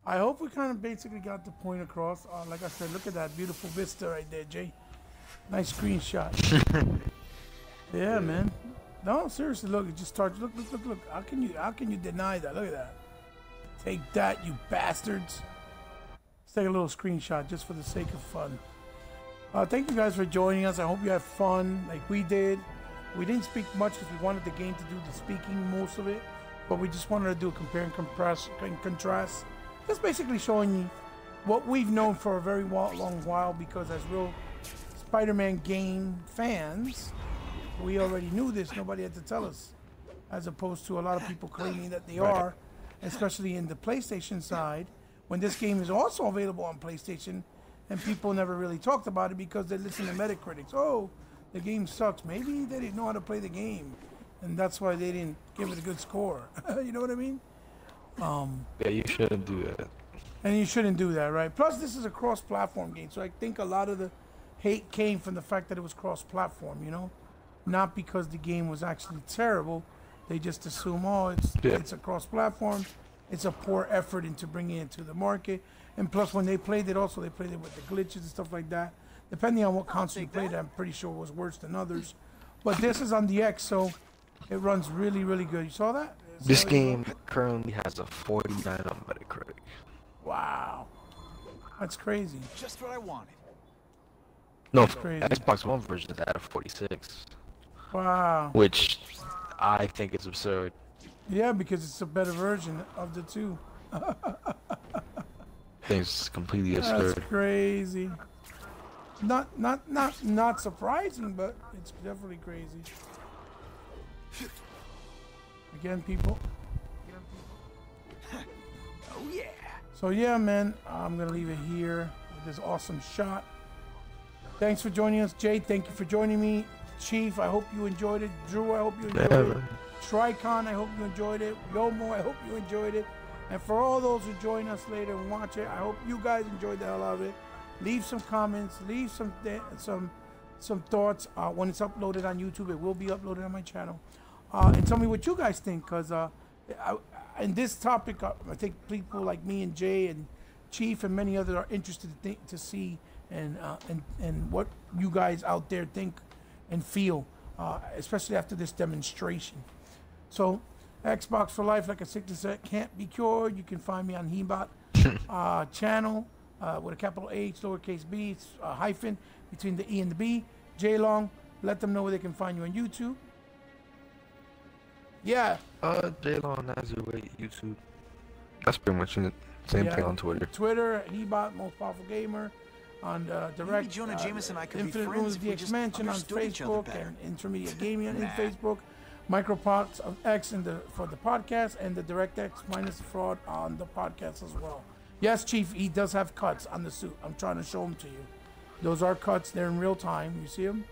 I hope we kind of basically got the point across. Like I said, look at that beautiful vista right there, Jay. Nice screenshot. Yeah, man. No, seriously, look, it just starts. Look. How can you deny that? Look at that. Take that, you bastards. Let's take a little screenshot just for the sake of fun. Thank you guys for joining us. I hope you had fun like we did. We didn't speak much because we wanted the game to do the speaking most of it, but we just wanted to do a compare and contrast. Just basically showing you what we've known for a very long while, because as real Spider-Man game fans, we already knew this. Nobody had to tell us, as opposed to a lot of people claiming that they are, especially in the PlayStation side, when this game is also available on PlayStation, and people never really talked about it because they listen to Metacritics. Oh, the game sucks. Maybe they didn't know how to play the game, and that's why they didn't give it a good score. You know what I mean? Yeah, you shouldn't do that. And you shouldn't do that, right? Plus, this is a cross-platform game, so I think a lot of the hate came from the fact that it was cross-platform, you know? Not because the game was actually terrible. They just assume, oh, it's a cross-platform. It's a poor effort into bringing it to the market. And plus, when they played it, also, they played it with the glitches and stuff like that. Depending on what console you played, I'm pretty sure it was worse than others. But this is on the X, so it runs really, really good. You saw that? This game currently has a 49 on Metacritic. Wow. That's crazy. Just what I wanted. No, Xbox One version is at a 46. Wow. Which I think is absurd. Yeah, because it's a better version of the two. It's completely absurd. That's crazy. Not surprising, but it's definitely crazy. Again, people. Oh yeah. So yeah, man, I'm gonna leave it here with this awesome shot. Thanks for joining us, Jay. Thank you for joining me, Chief. I hope you enjoyed it. Drew, I hope you enjoyed it. Tricon, I hope you enjoyed it. Yomo, I hope you enjoyed it. And for all those who join us later and watch it, I hope you guys enjoyed the hell out of it. Leave some comments, leave some thoughts. When it's uploaded on YouTube, it will be uploaded on my channel. And tell me what you guys think, because in this topic, I think people like me and Jay and Chief and many others are interested to see and what you guys out there think and feel, especially after this demonstration. So, Xbox for Life, like I said, can't be cured. You can find me on Hebot channel with a capital H, lowercase b, it's hyphen between the E and the B. J-Long, let them know where they can find you on YouTube. Yeah. J-Long Nazarway, YouTube. That's pretty much it. Same thing on Twitter. Twitter, Hebot, Most Powerful Gamer. On direct, Jonah Jameson and I could be Infinite friends Rules if the we just Expansion on understood each other Facebook better. and Intermediate Gaming on Facebook. Micropots of X for the podcast, and the DirectX minus fraud on the podcast as well. Yes, Chief, he does have cuts on the suit. I'm trying to show them to you. Those are cuts. They're in real time. You see them,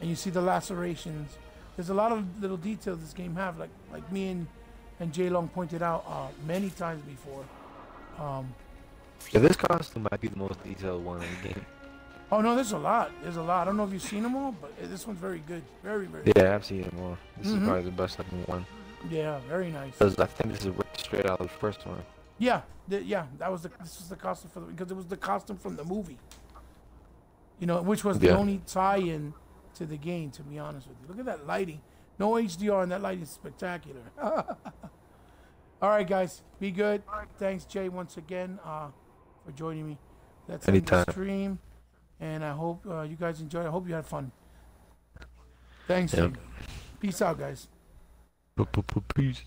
and you see the lacerations. There's a lot of little details this game have, like me and Jay Long pointed out many times before. Yeah, this costume might be the most detailed one in the game. Oh no, there's a lot. There's a lot. I don't know if you've seen them all, but this one's very good. Very, very Yeah, good. I've seen them all. This is probably the best looking one. Yeah, very nice. Because I think this is straight out of the first one. Yeah, this was the costume because it was the costume from the movie. You know, which was the only tie-in to the game, to be honest with you. Look at that lighting. No HDR, and that lighting is spectacular. All right, guys, be good. Thanks, Jay, once again for joining me. That's end the stream, and I hope you guys enjoyed. I hope you had fun. Thanks, Jay. Peace out, guys. Peace.